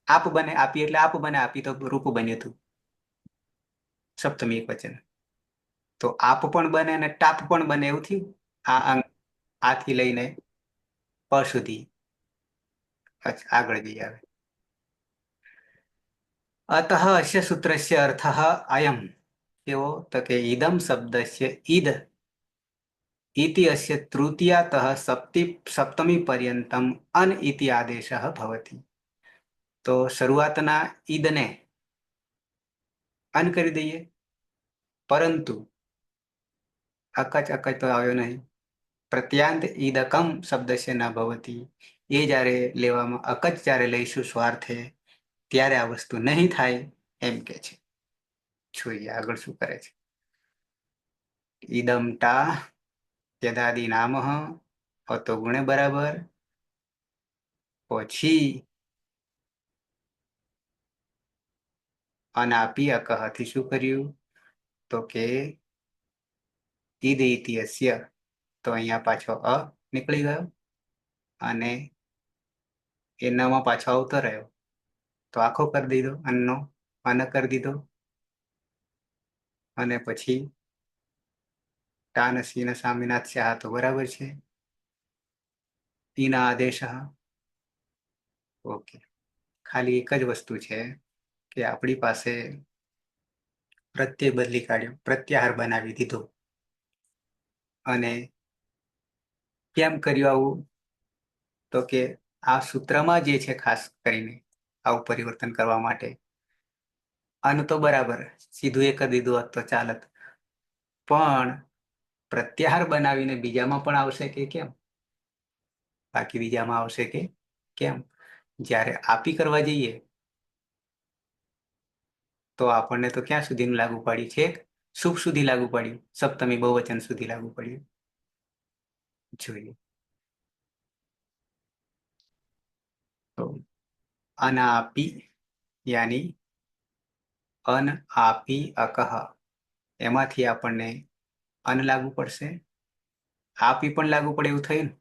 S1: આપ બને, આપી એટલે આપ બને. આપી તો રૂપ બન્યું હતું સપ્તમી એક વચન. તો આપ પણ બને અને ટાપ પણ બને, એવું થયું. આ અંગ આથી લઈને પ સુધી. અચ્છા, આગળ જઈએ આવે. અતઃ અસ્ય સૂત્રસ્ય અર્થ અયમ. કેવો? તો કે ઇદમ શબ્દસ્ય ઈદ ઇતિ અસ્ય તૃતીયાતઃ સપ્તમી પર્યંતમ અન ઇતિ આદેશઃ ભવતિ. તો શરૂઆતના ઈદને અન કરી દઈએ, પરંતુ અકચ તો આવ્યો નહીં. પ્રત્યાંત ઈદકમ શબ્દસ્ય ન ભવતી. એ જ્યારે લેવામાં અકચ જ્યારે લઈશું સ્વાર્થે, ત્યારે આ વસ્તુ નહીં થાય એમ કે છે. જોઈએ આગળ શું કરે છે. ઈદમ ટા યદાદિ નામઃ તો ગુણે બરાબર. પછી અનાપી અકહથી શું કર્યું? તો કે ઈદ ઇતિ અસ્ય, તો અહીંયા પાછો અ નીકળી ગયો અને એનામાં પાછો આવતો રહ્યો, તો આખો કરી દીધો, અન્નનો અન કરી દીધો. અને પછી ટાનસી ન સામિનાત્સ્યા તો બરાબર છે. ઈના આદેશ. ઓકે, ખાલી એક જ વસ્તુ છે કે આપણી પાસે પ્રત્યય બદલી કાઢ્યો, પ્રત્યાહાર બનાવી દીધો. અને કેમ કર્યું આવું? તો કે આ સૂત્રમાં જે છે ખાસ કરીને આવું પરિવર્તન કરવા માટે આનું તો બરાબર સીધું એક જ દીધું હોત તો ચાલત, પણ પ્રત્યાહાર બનાવીને બીજામાં પણ આવશે કે કેમ? બાકી બીજામાં આવશે કે કેમ? જ્યારે આપી કરવા જઈએ તો આપણને તો ક્યાં સુધીનું લાગુ પડ્યું છે? શુભ સુધી લાગુ પડ્યું, સપ્તમી બહુવચન સુધી લાગુ પડ્યું. જોઈએ તો અનાપી યાની અન આપી અકહ, એમાંથી આપણને અન લાગુ પડશે, આપી પણ લાગુ પડે એવું થયું ને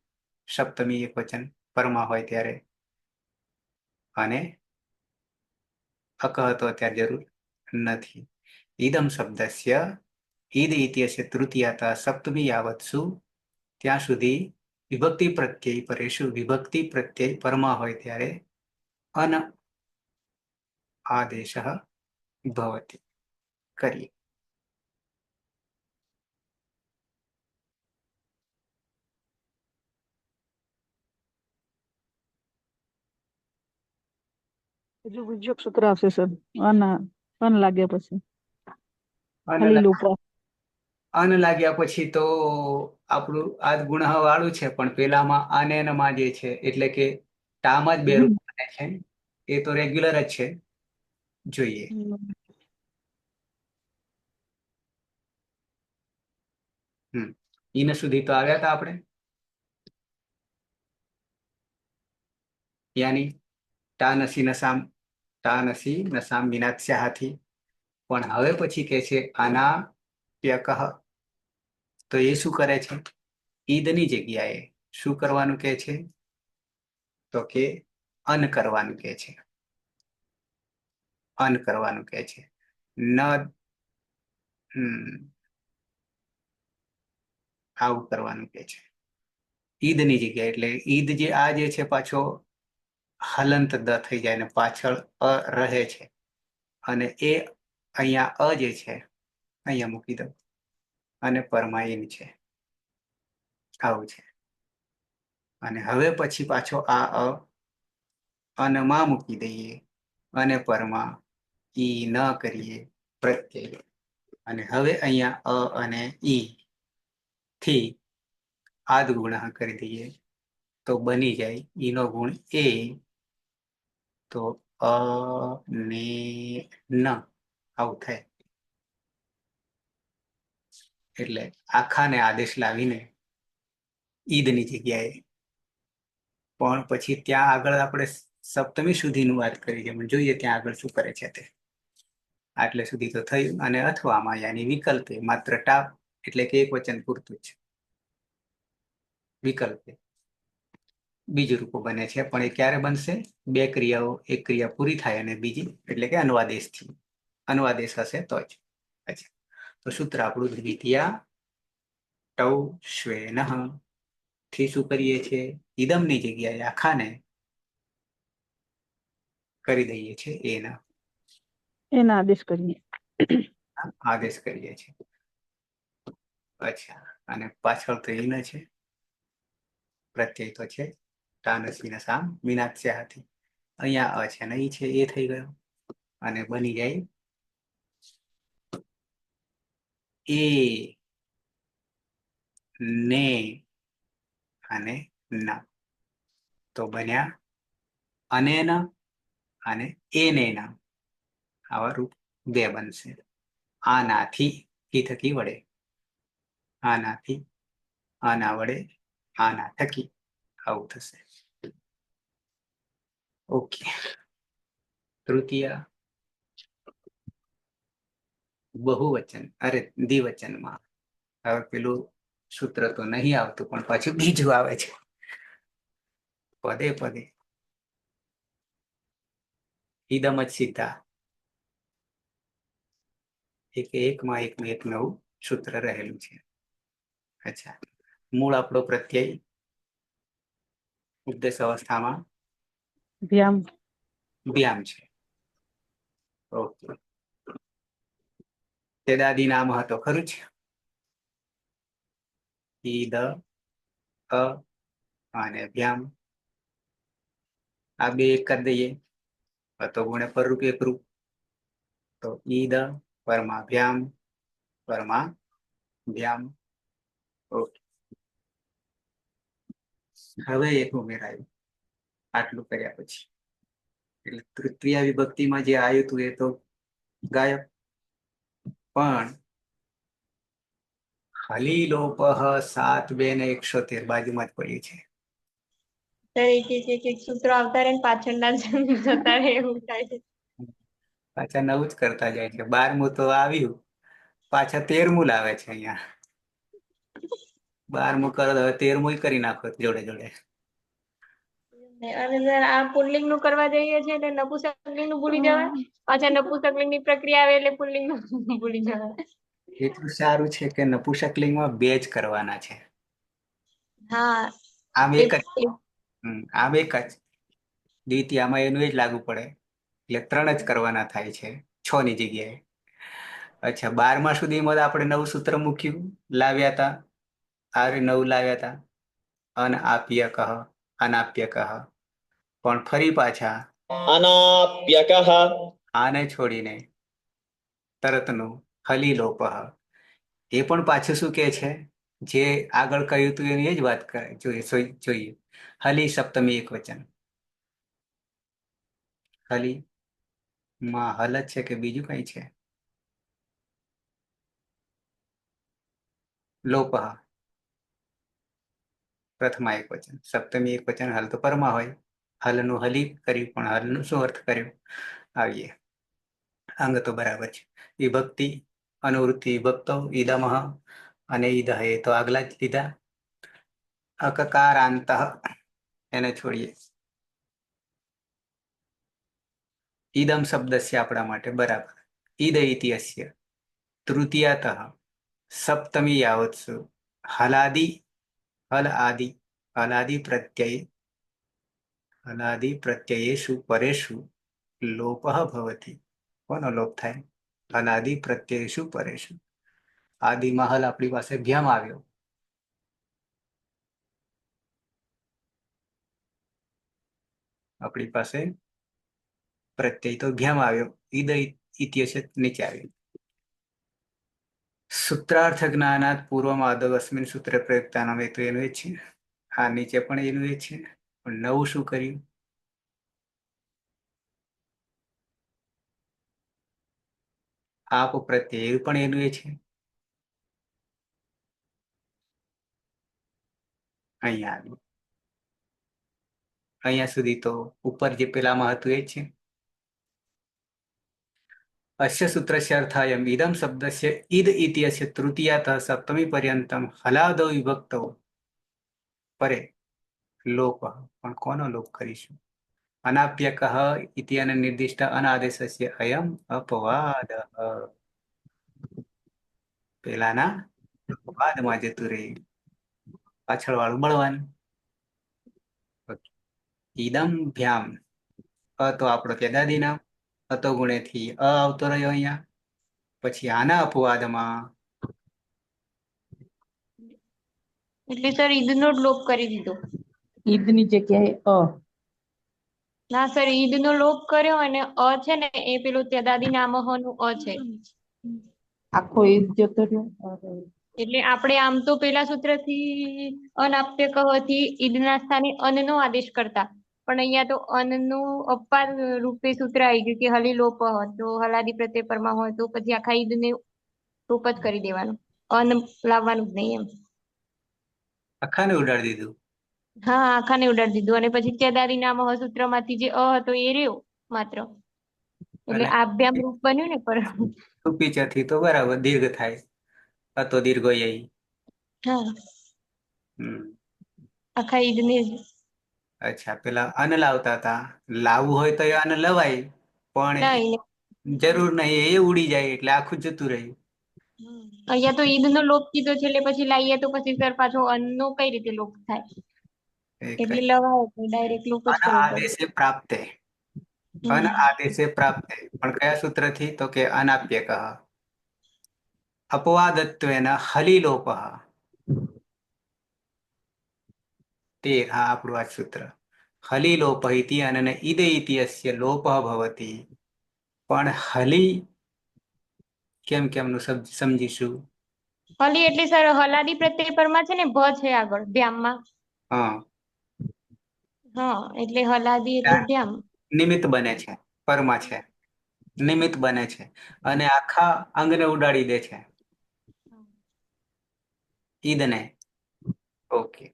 S1: સપ્તમી એક વચન પરમાં હોય ત્યારે. અને અકહ તો અત્યારે જરૂર નથી. ઈદમ શબ્દસ્ય ઈદ ઇત્યસ્ય તૃતીયાતા સપ્તમી યાવત્સુ, ત્યાં સુધી વિભક્તિ પ્રત્યય પરેશુ, વિભક્તિ પ્રત્યય પરમાં હોય ત્યારે અન આદેશ ભવતી. કરીએ.
S2: બીજું સૂત્ર આવશે સર, અન લાગ્યા પછી
S1: અન
S2: ખાલી લોપા.
S1: અન લાગ્યા પછી તો આપણું આ ગુણ વાળું છે, પણ પેલામાં અનેનમાં જે છે એટલે કે ટામાં જ બે રૂપ બને છે, એ તો રેગ્યુલર જ છે. જોઈએ ઈન સુધી તો આવ્યા હતા આપણે, યાની ટાનસી નસામ, ટાનસી નસામ વિનાત્સ્યાથી. પણ હવે પછી કે છે આના પ્યકહ, તો એ શું કરે છે? ઈદની જગ્યાએ શું કરવાનું કે છે? તો કે અન કરવાનું કે છે. અન કરવાનું કે છે. ન આવું કરવાનું કે છે ઈદની જગ્યાએ. એટલે ઈદ જે આ જે છે પાછો હલંત દ થઈ જાય ને પાછળ અ રહે છે, અને એ અહીંયા અ જે છે અહીંયા મૂકી દો, અને પરમાઈન છે, આવું છે. અને હવે પછી પાછો આ અ અનમાં મૂકી દઈએ, અને પરમાં ઈ ન કરીએ પ્રત્યય. અને હવે અહીંયા અ અને ઈ થી આદ ગુણ કરી દઈએ, તો બની જાય ઈનો ગુણ એ, તો અ ને ન આવું થાય. એટલે આખાને આદેશ લાવીને ઈદની જગ્યાએ, પણ પછી ત્યાં આગળ આપણે સપ્તમી સુધીનું વાત કરી છે, જોઈએ ત્યાં આગળ શું કરે છે તે. આટલે સુધી તો થયું. અને અથવામાં યાની વિકલ્પે માત્ર ટાપ એટલે કે એક વચન પૂરતું જ વિકલ્પે બીજું રૂપો બને છે, પણ એ ક્યારે બનશે? બે ક્રિયાઓ, એક ક્રિયા પૂરી થાય અને બીજી એટલે કે અન્વાદેશથી, અન્વાદેશ હશે તો જ. અચ્છા, તો સૂત્ર આપણું દ્વિતીયા ટૌ શ્વેનઃ થી શું કરીએ છીએ? ઈદમની જગ્યાએ આખાને કરી દઈએ છીએ એના,
S2: એના આદેશ કરીએ.
S1: આદેશ કરીએ છીએ. અચ્છા, અને પાછળ તો ઈન છે, પ્રત્યય તો છે ટાનસી નસામ વિનાત્સ્યાથી. અહીંયા અ છે ને ઈ છે, એ થઈ ગયો, અને બની જાય એ ને અને ના. તો બન્યા અનેન અને એને ના, આવા રૂપ બે બનશે. આનાથી ઈ થકી વડે આનાથી, આના વડે, આના થકી, આવું થશે. ઓકે. તૃતીય બહુવચન, અરે દ્વિવચનમાં. હવે પેલું સૂત્ર તો નહીં આવતું, પણ પાછું બીજું આવે છે. પદે પદે ઇદમ જ સીધા એકમાં એક નવું સૂત્ર રહેલું છે. અચ્છા, મૂળ આપણો પ્રત્યય ઉપદેશ અવસ્થામાં
S2: વ્યામ.
S1: વ્યામ છે. ઓકે. તેદાદી નામ હતો ખરું છે. ઈદ અ અને વ્યામ, આ બે એક કરી દઈએ તો ગુણે પરરૂપ એકરૂપ. તો ઈદ પરમાં વ્યામ, પરમાં વ્યામ. ઓકે. હવે એક ઉમેરાયું આટલું કર્યા પછી. એટલે તૃતીય વિભક્તિમાં જે આવ્યું હતું એ તો ગાયબ. પણ હલીલોપહ 7:71 બાજુમાં જ પડ્યું છે.
S3: સર એક સૂત્રો આવતા રહે ને પાછળના જતા રહે એવું થાય છે.
S1: પાછા નવું જ કરતા જાય છે. 12મું તો આવ્યું, પાછા 13મું લાવે છે અહીંયા. 12મું કરો તો હવે 13મું કરી નાખો જોડે જોડે.
S3: અને સર આ પુલ્લિંગ નું કરવા જઈએ છીએ એટલે નપુંસકલિંગ નું ભૂલી જવાય, પાછા નપુંસકલિંગ ની પ્રક્રિયા આવે એટલે પુલ્લિંગ નું ભૂલી જવાય.
S1: એટલું સારું છે કે નપુંસકલિંગમાં 2 જ કરવાના છે.
S3: હા,
S1: આમ
S3: એ
S1: એક જ, આમ એક જ. દ્વિતીયામાં એનું એ જ લાગુ પડે, એટલે 3 જ કરવાના થાય છે 6 ની જગ્યાએ. અચ્છા, 12મા સુધીમાં આપણે નવું સૂત્ર મૂક્યું, લાવ્યા હતા. આ નવું લાવ્યા હતા, અનાપ્ય કહ, અનાપ્ય કહ. પણ ફરી પાછા
S6: અનાપ્યકઃ
S1: આને છોડીને તરતનું હલીલોપહ, એ પણ પાછું શું કે છે, જે આગળ કહ્યું હતું એની જ વાત કરે. જોઈએ હલી સપ્તમી એક વચન. હલી માં હલ જ છે કે બીજું કઈ છે? લોપહ પ્રથમા એક વચન, સપ્તમી એક વચન. હલ તો પરમાં હોય. હલનું હલી કર્યું, પણ હલનું શું અર્થ કર્યું? આવીએ. અંગ તો બરાબર છે. વિભક્તિ અનુવૃત્તિ વિભક્તો ઈદમઃ અને ઈદહ એ તો આગલા જ લીધા. અકકારાંત એને છોડીએ. ઈદમ શબ્દસ્ય આપણા માટે બરાબર. ઈદ ઇતિ અસ્ય તૃતીયાતઃ સપ્તમી યાવત્સુ હલાદિ, હલાદિ પ્રત્યય, હલાદિ પ્રત્યયેષુ પરેષુ લોપઃ ભવતિ. કોનો લોપ થાય? હલાદિ પ્રત્યયેષુ પરેષુ. આદિમાં હલ આપણી પાસે ભ્યામ આવ્યો. આપણી પાસે પ્રત્યય તો ભ્યામ આવ્યો. ઈદ ઇત્યસ્ય નીચે આવ્યું. સૂત્રાર્થ જ્ઞાનાત પૂર્વમાદવ અસ્મિન સૂત્રે પ્રયુક્તાનામ, એ તો એનું એ છે. આ નીચે પણ એનું એ છે. પણ નવું શું કર્યું? આપ પ્રત્યય પણ એનું એ છે. અહીંયા આવ્યું. અહીંયા સુધી તો ઉપર જે પેલામાં હતું એ જ છે. અસ્ય સૂત્રસ્ય અર્થાયમ ઇદમ શબ્દસ્ય ઈદ ઇત્યસ્ય તૃતીયાતઃ સપ્તમી પર્યંતમ હલાદો વિભક્તો પરે લોપ. પણ કોનો લોપ કરીશું? અનાપ્યકઃ ઇત્યન નિર્દિષ્ટ અનાદેશસ્ય અયમ અપવાદ. પેલાના અપવાદમાં જતું રહે, પાછળ વાળું બળવાનું. ઈદમ ભ્યામ, અ તો આપણો તેદાદી નામ, અતો ગુણેથી અ આવતો રહ્યો અહીંયા. પછી આના અપવાદમાં
S3: એટલે સર ઈદ નો લોપ કરી દીધો.
S2: ઈદ ની જગ્યાએ
S3: ના સર, ઈદ નો લોપ કર્યો અને અ છે ને એ પેલું તેદાદી નામહ નું અ છે.
S2: આખો ઈદ જતો રહ્યો.
S3: એટલે આપણે આમ તો પેલા સૂત્રથી અનાપ્ય કહથી ઈદના સ્થાને અન નો આદેશ કરતા, પણ અહીંયા તો અન નું અપવાદ રૂપે સૂત્ર આવી ગયું કે હલી લોપ, તો હલાદી પ્રત્યય પરમાં હોય તો પછી આખા ઈદ ને લોપ જ કરી દેવાનું. અન લાવવાનું જ નહીં એમ.
S1: આખાને ઉડાડી દીધું.
S3: હા, આખાને ઉડાડી દીધું અને પછી ચેદારીના મહસૂત્ર માંથી જે અ હતો એ રહ્યો માત્ર. એટલે
S1: અને
S3: આભ્યામ રૂપ બન્યું ને પર.
S1: સુપીચથી તો બરાબર દીર્ઘ થાય. અતો દીર્ઘ યઈ.
S3: હા,
S1: હમ
S3: આખા ઈદને જ.
S1: અચ્છા, પેલા અન્ન લાવતા હતા. લાવવું હોય તો એ અન્ન લવાય, પણ
S3: નહીં.
S1: જરૂર નહીં, એ ઉડી જાય એટલે આખું જતું રહ્યું.
S3: અહીંયા તો ઈદ નો લોપ કીધો છે એટલે પછી લાવીએ તો પછી સર પાછો અન્નનો કઈ રીતે લોપ થાય?
S1: એક
S3: એટલે લવાય ડાયરેક્ટ લોપ જ
S1: અન
S3: કરવું પડે.
S1: આદેશે પ્રાપ્તે. અન આદેશે પ્રાપ્તે. પણ કયા સૂત્રથી? તો કે અનાપ્યકઃ. અપવાદત્વેન હલિલોપઃ. તે હા આપણું આ સૂત્ર. હલિલોપ ઇતિ અને ઈદ ઇતિ અસ્ય લોપઃ ભવતિ. પણ હલી કેમનું સમજીશું?
S3: હલી એટલે સર હલાદી પ્રત્યય પરમાં છે ને ભ છે આગળ ભ્યામમાં.
S1: હા,
S3: હા, એટલે હલાદી એટલે ભ્યામ.
S1: નિમિત્ત બને છે, પરમાં છે, નિમિત્ત બને છે અને આખા અંગને ઉડાડી દે છે, ઈદને. ઓકે.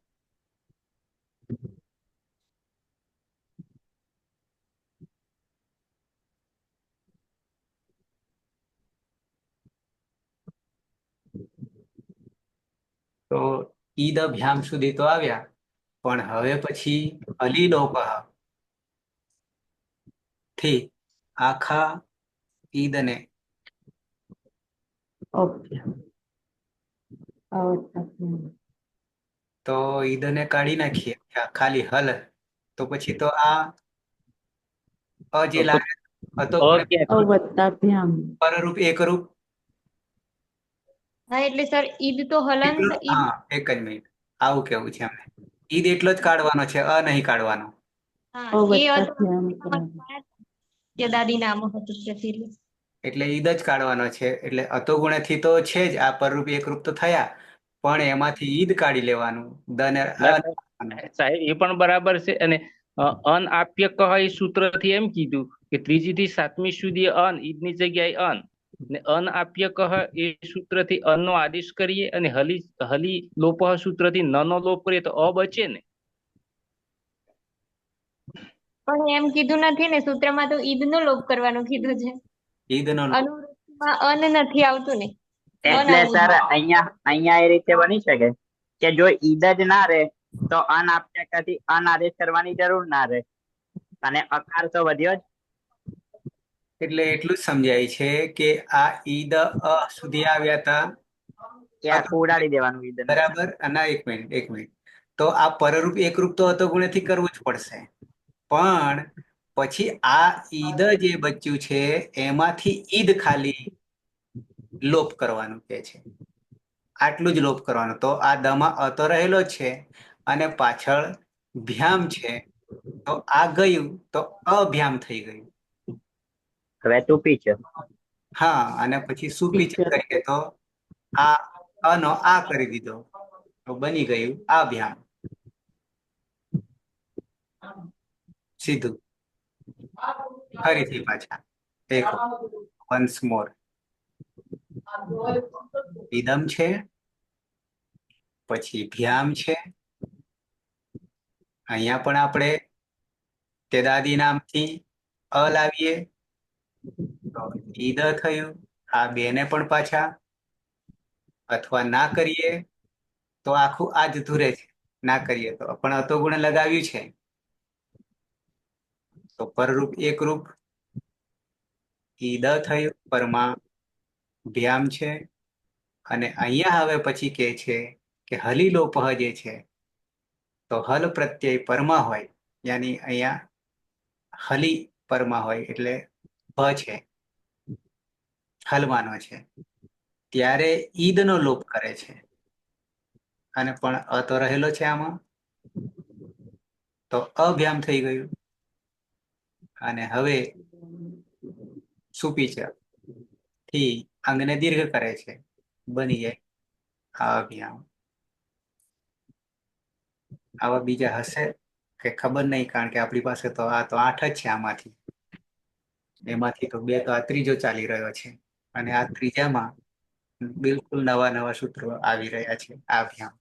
S1: તો ઈદ અભ્યામ સુધી તો આવ્યા, પણ હવે પછી અલીલોપહ થી આખા ઈદને તો ઈદને કાઢી નાખીએ ખાલી હલ. તો પછી તો આ અ જે લાગે હતો પરરૂપ એકરૂપ.
S3: હા, એટલે સર ઈદ તો હલંત ઈદ.
S1: હા, એક જ મિનિટ, આવું કેવું છે અમને. ઈદ એટલો જ કાઢવાનો છે, અ નહીં કાઢવાનો.
S3: હા, એ હતો દાદી નામ હતું એટલે.
S1: એટલે ઈદ જ કાઢવાનો છે. એટલે અતો ગુણેથી તો છે જ, આ પરરૂપ એકરૂપ તો થયા, પણ એમાંથી ઈદ કાઢી લેવાનું. દને
S4: સાહેબ એ પણ બરાબર છે. અને અન આપ્ય કહ એ સૂત્રથી એમ કીધું કે ત્રીજી થી સાતમી સુધી અન, ઈદની જગ્યાએ અન. ને અન આપ્ય કહ એ સૂત્રથી અનનો આદેશ કરીએ અને હલી લોપહ સૂત્રથી ન નો લોપ કરીએ તો અ બચે ને.
S3: પણ એમ કીધું નથી ને, સૂત્રમાં તો ઈદ નો લોપ કરવાનું કીધું છે.
S1: ઈદનો
S3: અનુવૃત્તિમાં અન નથી આવતું ને. અન
S7: એટલે
S3: આવવું
S7: સર
S3: જોઈએ.
S7: અહીંયા એ રીતે બની શકે કે જો ઈદ જ ના રહે તો અનાપ્યકાથી અનાદેશ કરવાની જરૂર ના રહે, અને અકાર તો વધ્યો જ.
S1: એટલે એટલું જ સમજાય છે કે આ ઈદ સુધી આવ્યા હતા.
S7: કે આખું ઉડાડી દેવાનું ઈદ ને.
S1: બરાબર. અને એક મિનિટ, તો આ પરરૂપ એકરૂપ તો હતો ગુણેથી કરવું જ પડશે. પણ પછી આ ઈદ જે બચ્યું છે એમાંથી ઈદ ખાલી લોપ કરવાનું કે છે. આટલું જ લોપ કરવાનું. તો આ દમાં અતો રહેલો છે અને પાછળ ભ્યામ છે, તો આ ગયું તો અભ્યામ થઈ ગયું.
S7: હવે ટૂંપી છે.
S1: હા, અને પછી સુપીચ કરીએ તો આ અનો આ કરી દીધો, તો બની ગયું આ ભ્યામ. સીધું. ફરીથી પાછા એક વન્સ મોર. ઇદમ છે, પછી ભ્યામ છે. અહીંયા પણ આપણે તેદાદી નામથી અ લાવીએ તો ઈદ થયું. આ બેને પણ પાછા, અથવા ના કરીએ તો આખું આ જતું રહે છે. ના કરીએ તો પણ અતો ગુણ લગાવ્યું છે, તો પરરૂપ એકરૂપ ઈદ થયું, પરમાં ભ્યામ છે. અને અહીંયા હવે પછી કે છે કે હલીલોપહ જે છે, તો હલ પ્રત્યય પરમાં હોય, યાની અહીંયા હલી પરમાં હોય એટલે ભ છે, હલવાનો છે, ત્યારે ઈદ નો લોપ કરે છે. અને પણ અ તો રહેલો છે આમાં, તો અભ્યામ થઈ ગયું. અને હવે સુપીચ થી અંગને દીર્ઘ કરે છે, બની જાય આ અભ્યામ. આવા બીજા હશે કે ખબર નહીં, કારણ કે આપણી પાસે તો આ તો 8 જ છે આમાંથી. એમાંથી તો 2 તો આ ત્રીજો ચાલી રહ્યો છે, અને આ ત્રીજામાં બિલકુલ નવા નવા સૂત્રો આવી રહ્યા છે આ અભ્યામ.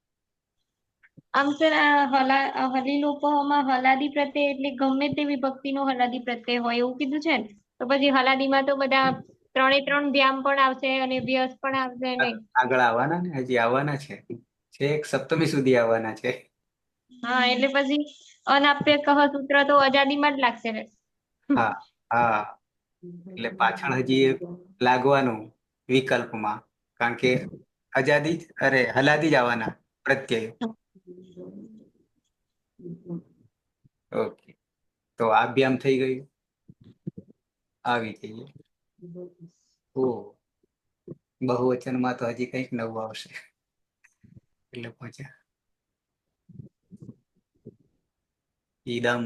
S3: આમ સર આ હલીલોપમાં હલાદી પ્રત્યય એટલે ગમે તે વિભક્તિનો હલાદી પ્રત્યય હોય એવું કીધું છે ને, તો પછી હલાદીમાં તો બધા 3 વ્યામ પણ આવશે અને વ્યસ પણ આવશે ને.
S1: આગળ આવવાના ને, હજી આવવાના છે, છેક સપ્તમી સુધી આવવાના છે.
S3: હા, એટલે પછી અનાપ્ય કહ સૂત્ર તો અજાદીમાં જ લાગશે ને.
S1: હા હા, એટલે પાછળ હજી લાગવાનું વિકલ્પમાં, કારણ કે હલાદી જ આવવાના પ્રત્યય. ઓકે, તો આ અભ્યામ થઈ ગયું. આવી જઈએ. બહુવચનમાં તો હજી કંઈક નવું આવશે. એટલે પહોંચ્યા ઈદમ.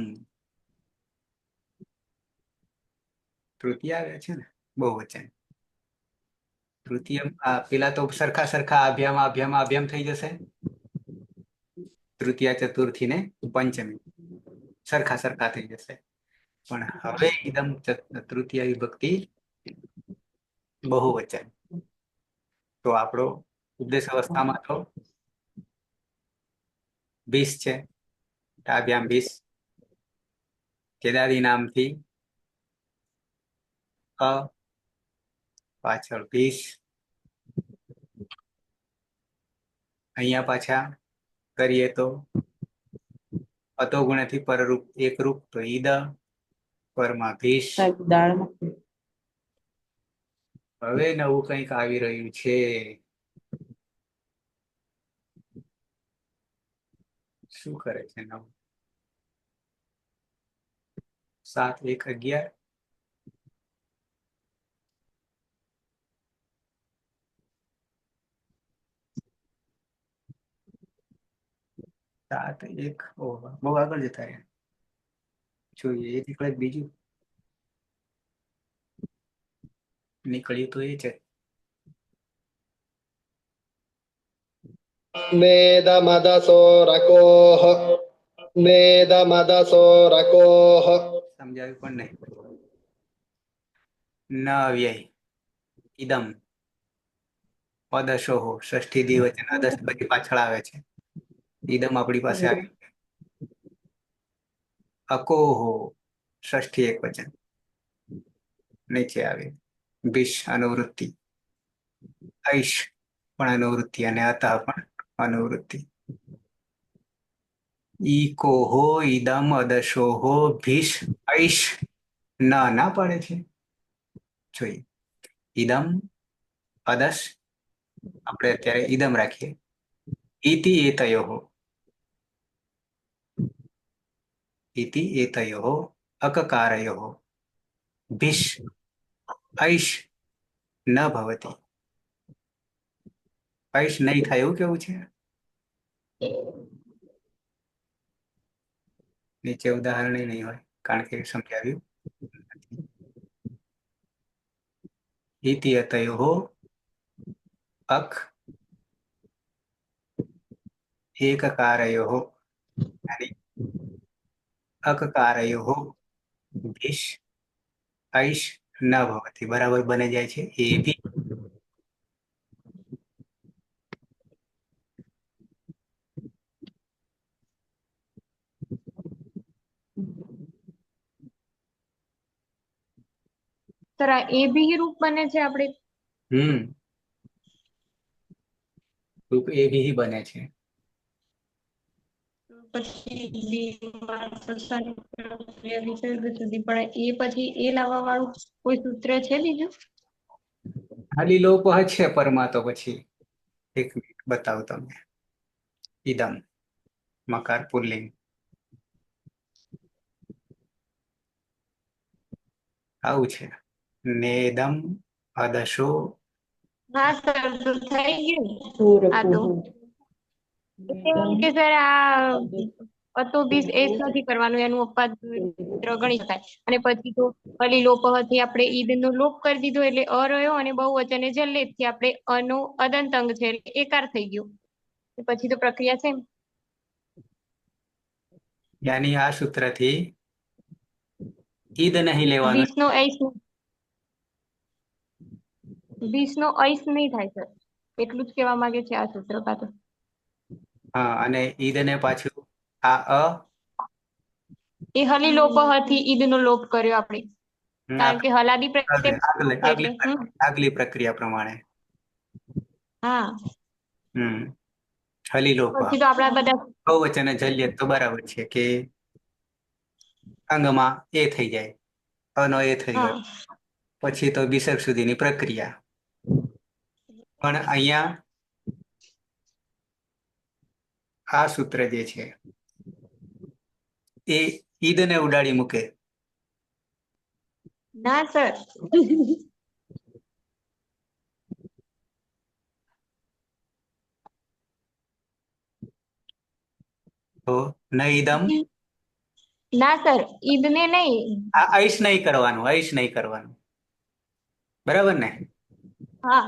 S1: તૃતીય આવે છે ને બહુવચન. તૃતીય પેલા તો સરખા અભ્યામ થઈ જશે. તૃતીય, ચતુર્થી ને પંચમી સરખા થઈ જશે. પણ હવે એકદમ તૃતીય વિભક્તિ બહુવચન. તો આપણો ઉપદેશ અવસ્થામાં તો 20 છે. અભ્યામ 20 કેદારી નામથી પાછળ 20. અહીંયા પાછા કરીએ તો અતો ગુણથી પરરૂપ એકરૂપ તો ઈદ પરમાં 20. હવે નવું કંઈક આવી રહ્યું છે. શું કરે છે નવું? 7 1 11. 7 1 બહુ આગળ જતા રહ્યા. જોઈએ એ નીકળે બીજું નીકળ્યું તો એ છે. સમજાવ્યું પણ નહીં. ન અવ્યય ઇદમ અદશોહો ષષ્ઠી દ્વિવચન અદશ બધી પાછળ આવે છે. ઇદમ આપણી પાસે આવી. અકોહો ષષ્ઠી એકવચન નીચે આવે. ભીષ અનુવૃત્તિ, ઐશ પણ અનુવૃત્તિ અને અતઃ પણ અનુવૃત્તિ. ઈકોહો ઇદમ અદશોહો ભીષ ઐશ ના પાડે છે. જોઈએ ઇદમ અદશ આપણે અત્યારે ઇદમ રાખીએ. ઇતિ એતયોઃ અકકારયોઃ ભીષ ઐશ ન ભવતિ. ઐશ નહીં થાય એવું કેવું છે. નીચે ઉદાહરણ નહીં હોય કારણ કે સમજાવ્યું નથી. ઇતિ અતયોઃ અક એકકારયોઃ અને અકકારયોઃ ભીષ ઐશ ન ભવતિ. બરાબર બને જાય છે. એ બી
S3: સર આ એ બી રૂપ બને છે આપણે.
S1: રૂપ એ બી બને છે.
S3: પછી સુધી પણ એ પછી એ લાવવા વાળું કોઈ સૂત્ર છે બીજું?
S1: ખાલી લોપ છે પરમાં તો પછી એક મિનિટ બતાવું તમને. ઇદમ મકાર પુલ્લિંગ આવું છે. નેદમ અદશો.
S3: હા સર, તો થઈ ગયું. આ તો કે સર આ અતો 20 એસ નથી કરવાનું, એનું અપવાદ સૂત્ર ગણી શકાય. અને પછી તો અલીલોપ થી આપણે ઈદ નો લોપ કરી દીધો એટલે અ રહ્યો અને બહુવચન જલ્લેદ થી આપણે અનો અદંત અંગ છે એટલે એકાર થઈ ગયો. પછી તો પ્રક્રિયા છે.
S1: યાની આ સૂત્રથી ઈદ નહીં લેવાનું.
S3: 20 નો ઐસ નહીં થાય સર. એટલું જ કહેવા માંગે છે આ સૂત્રકાર તો.
S1: હા, અને ઈદને પાછું આ
S3: એ હલી લોપ હતી, ઈદ નો લોપ કર્યો આપણે, કારણ કે હલાદી પ્રત્યય છે એટલે
S1: આગલી પ્રક્રિયા પ્રમાણે
S3: હા.
S1: હલીલોપ
S3: પછી તો આપણા બધા
S1: બહુવચન જલ્યત તો બરાબર છે કે અંગમાં એ થઈ જાય, અનો એ થઈ ગયો,
S3: હા
S1: પછી તો વિસર્ગ સુધીની પ્રક્રિયા. પણ અહીંયા આ સૂત્ર જે છે એ ઈદને ઉડાડી મૂકે.
S3: ના સર.
S1: તો ન ઈદમ,
S3: ના સર, ઈદ ને નહીં.
S1: આ આઈશ નહીં કરવાનું, આઈશ નહીં કરવાનું, બરાબર ને?
S3: હા.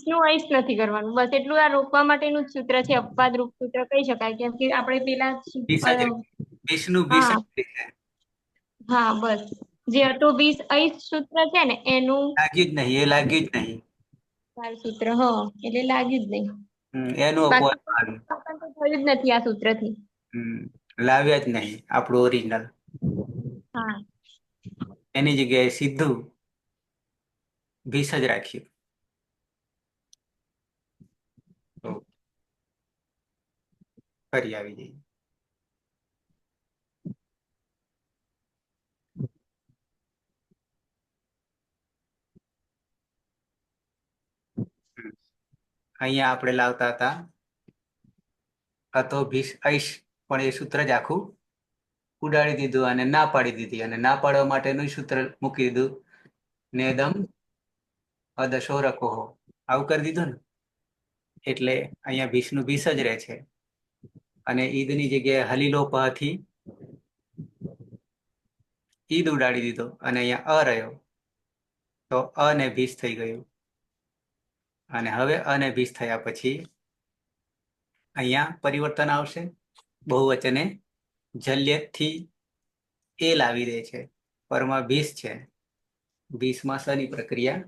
S3: નું આઈસ નથી કરવાનું, બસ એટલું. આ રોકવા માટેનું જ સૂત્ર છે, અપવાદ રૂપ સૂત્ર કહી શકાય, કેમ કે આપણે પેલા
S1: વિષનું વિષ
S3: હા હા બસ, જે હતું 20 અઈસ સૂત્ર છે ને એનું
S1: લાગ્યું જ નહીં, એ લાગ્યું જ નહીં.
S3: સૂત્ર, હા, એટલે લાગ્યું જ નહીં.
S1: એનું
S3: બાકી
S1: અપવાદ
S3: તો થયું જ નથી આ સૂત્રથી.
S1: લાવ્યા જ નહીં આપણું ઓરિજિનલ.
S3: હા.
S1: એની જગ્યાએ સીધું વિષ જ રાખ્યું. તો ફરી આવી જઈએ. અહીંયા આપણે લાવતા હતા હતો ભીષ અઈશ, પણ એ સૂત્ર જ આખું ઉડાડી દીધું અને ના પાડી દીધી, અને ના પાડવા માટેનું સૂત્ર મૂકી દીધું, નેદમ અદશો રકોહો, આવું કરી દીધું ને. એટલે અહીંયા ભીષનું ભીષ જ રહે છે, અને ઈદની જગ્યાએ હલીલોપથી ઈદ ઉડાડી દીધો, અને અહીંયા અ રહ્યો, તો અને ભીષ થઈ ગયું. અને હવે અને ભીષ થયા પછી અહીંયા પરિવર્તન આવશે, બહુવચને જલ્યથી એ લાવી દે છે, પરમાં ભીષ છે, ભીષમાં સની પ્રક્રિયા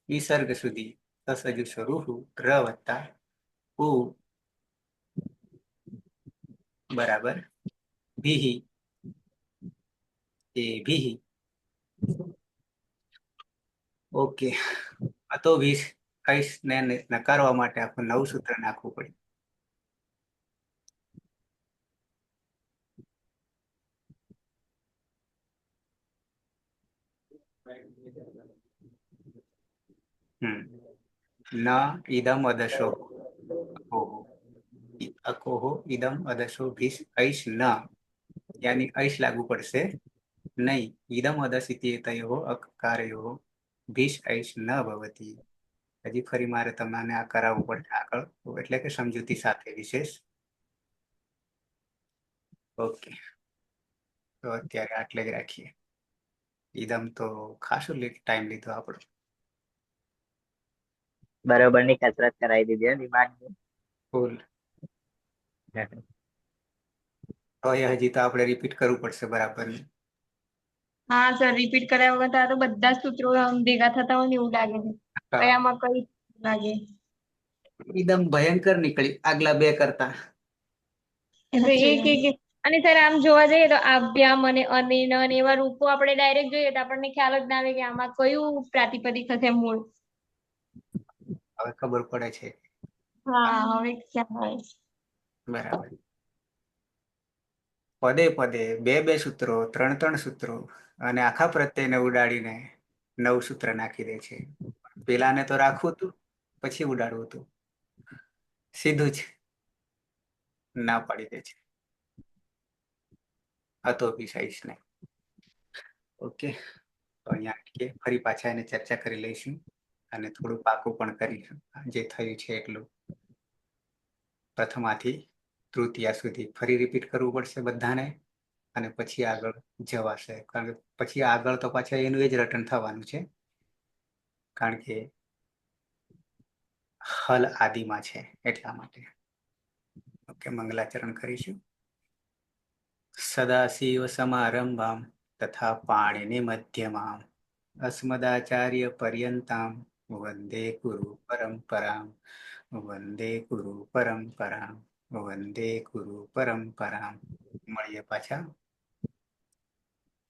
S1: વિસર્ગ સુધી સસજુ સ્વરૂપુ ર વત્તા ઉ બરાબર ભીહી એ ભીહી. ઓકે, આ તો વીસ કઈશ ને નકારવા માટે આપણે નવું સૂત્ર નાખવું પડે. ન ઈદમ અદશો અકોહો ઈદમ અદશો ભીષ ઐશ ન, યાની ઐશ લાગુ પડશે નહીં. ઈદમ અદસિતિ તયો અકારયો ભીષ ઐશ ન ભવતી. હજી ફરી મારે તમને આ કરાવવું પડશે આગળ, એટલે કે સમજૂતી સાથે વિશેષ. ઓકે, તો અત્યારે આટલે જ રાખીએ. ઈદમ તો ખાસું ટાઈમ લીધો આપણો.
S7: બરોબર ની કસરત કરાવી દીધી દિમાગની.
S1: ફૂલ. તો એ હજી તો આપણે રિપીટ કરવું પડશે બરાબર.
S3: હા સર, રિપીટ કર્યા વગર તો આ તો બધા સૂત્રો ભેગા થતા હોય ને એવું લાગે છે. કયામાં કઈ લાગે.
S1: એકદમ ભયંકર નીકળી આગલા બે કરતા.
S3: અને સર આમ જોવા જઈએ તો આભ્યામ અને અનિન અને એવા રૂપો આપણે ડાયરેક્ટ જોઈએ તો આપણને ખ્યાલ જ ના આવે કે આમાં કયું પ્રાતિપદિક હશે મૂળ.
S1: હવે ખબર પડે છે.
S3: હા, હવે ખ્યાલ આવે.
S1: બરાબર. પદે પદે બે બે સૂત્રો, ત્રણ ત્રણ સૂત્રો, અને આખા પ્રત્યયને ઉડાડીને નવું સૂત્ર નાખી દે છે. પેલાને તો રાખવું હતું, પછી ઉડાડવું હતું, સીધું જ ના પાડી દે છે. હતો વિષયશ ને. ઓકે, તો અહીંયા અટકીએ, ફરી પાછા એને ચર્ચા કરી લઈશું, અને થોડું પાકું પણ કરીશું જે થયું છે એટલું. પ્રથમાથી તૃતીયા સુધી ફરી રિપીટ કરવું પડશે બધાને, અને પછી આગળ જવાશે, કારણ કે પછી આગળ તો પાછા એનું એ જ રટન થવાનું છે, કારણ કે હલ આદિમાં છે એટલા માટે. ઓકે, મંગલાચરણ કરીશું. સદાશિવ સમારંભામ તથા પાણીની મધ્યમામ અસ્મદાચાર્ય પર્યંતામ વંદે ગુરુ પરંપરામ વંદે ગુરુ પરંપરામ વંદે ગુરુ પરંપરામ. મળીએ પાછા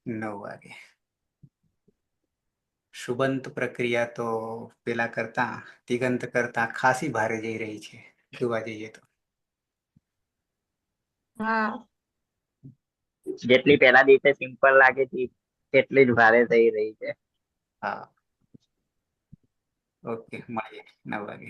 S1: 9 વાગે. શુબંત પ્રક્રિયા તો પેલા કરતા તિગંત કરતા ખાસી ભારે જઈ રહી છે જોવા જઈએ તો.
S3: હા
S7: જેટલી પહેલા દિવસે સિમ્પલ લાગે છે તેટલી જ ભારે થઈ રહી છે.
S1: હા ઓકે મળીએ 9 વાગે.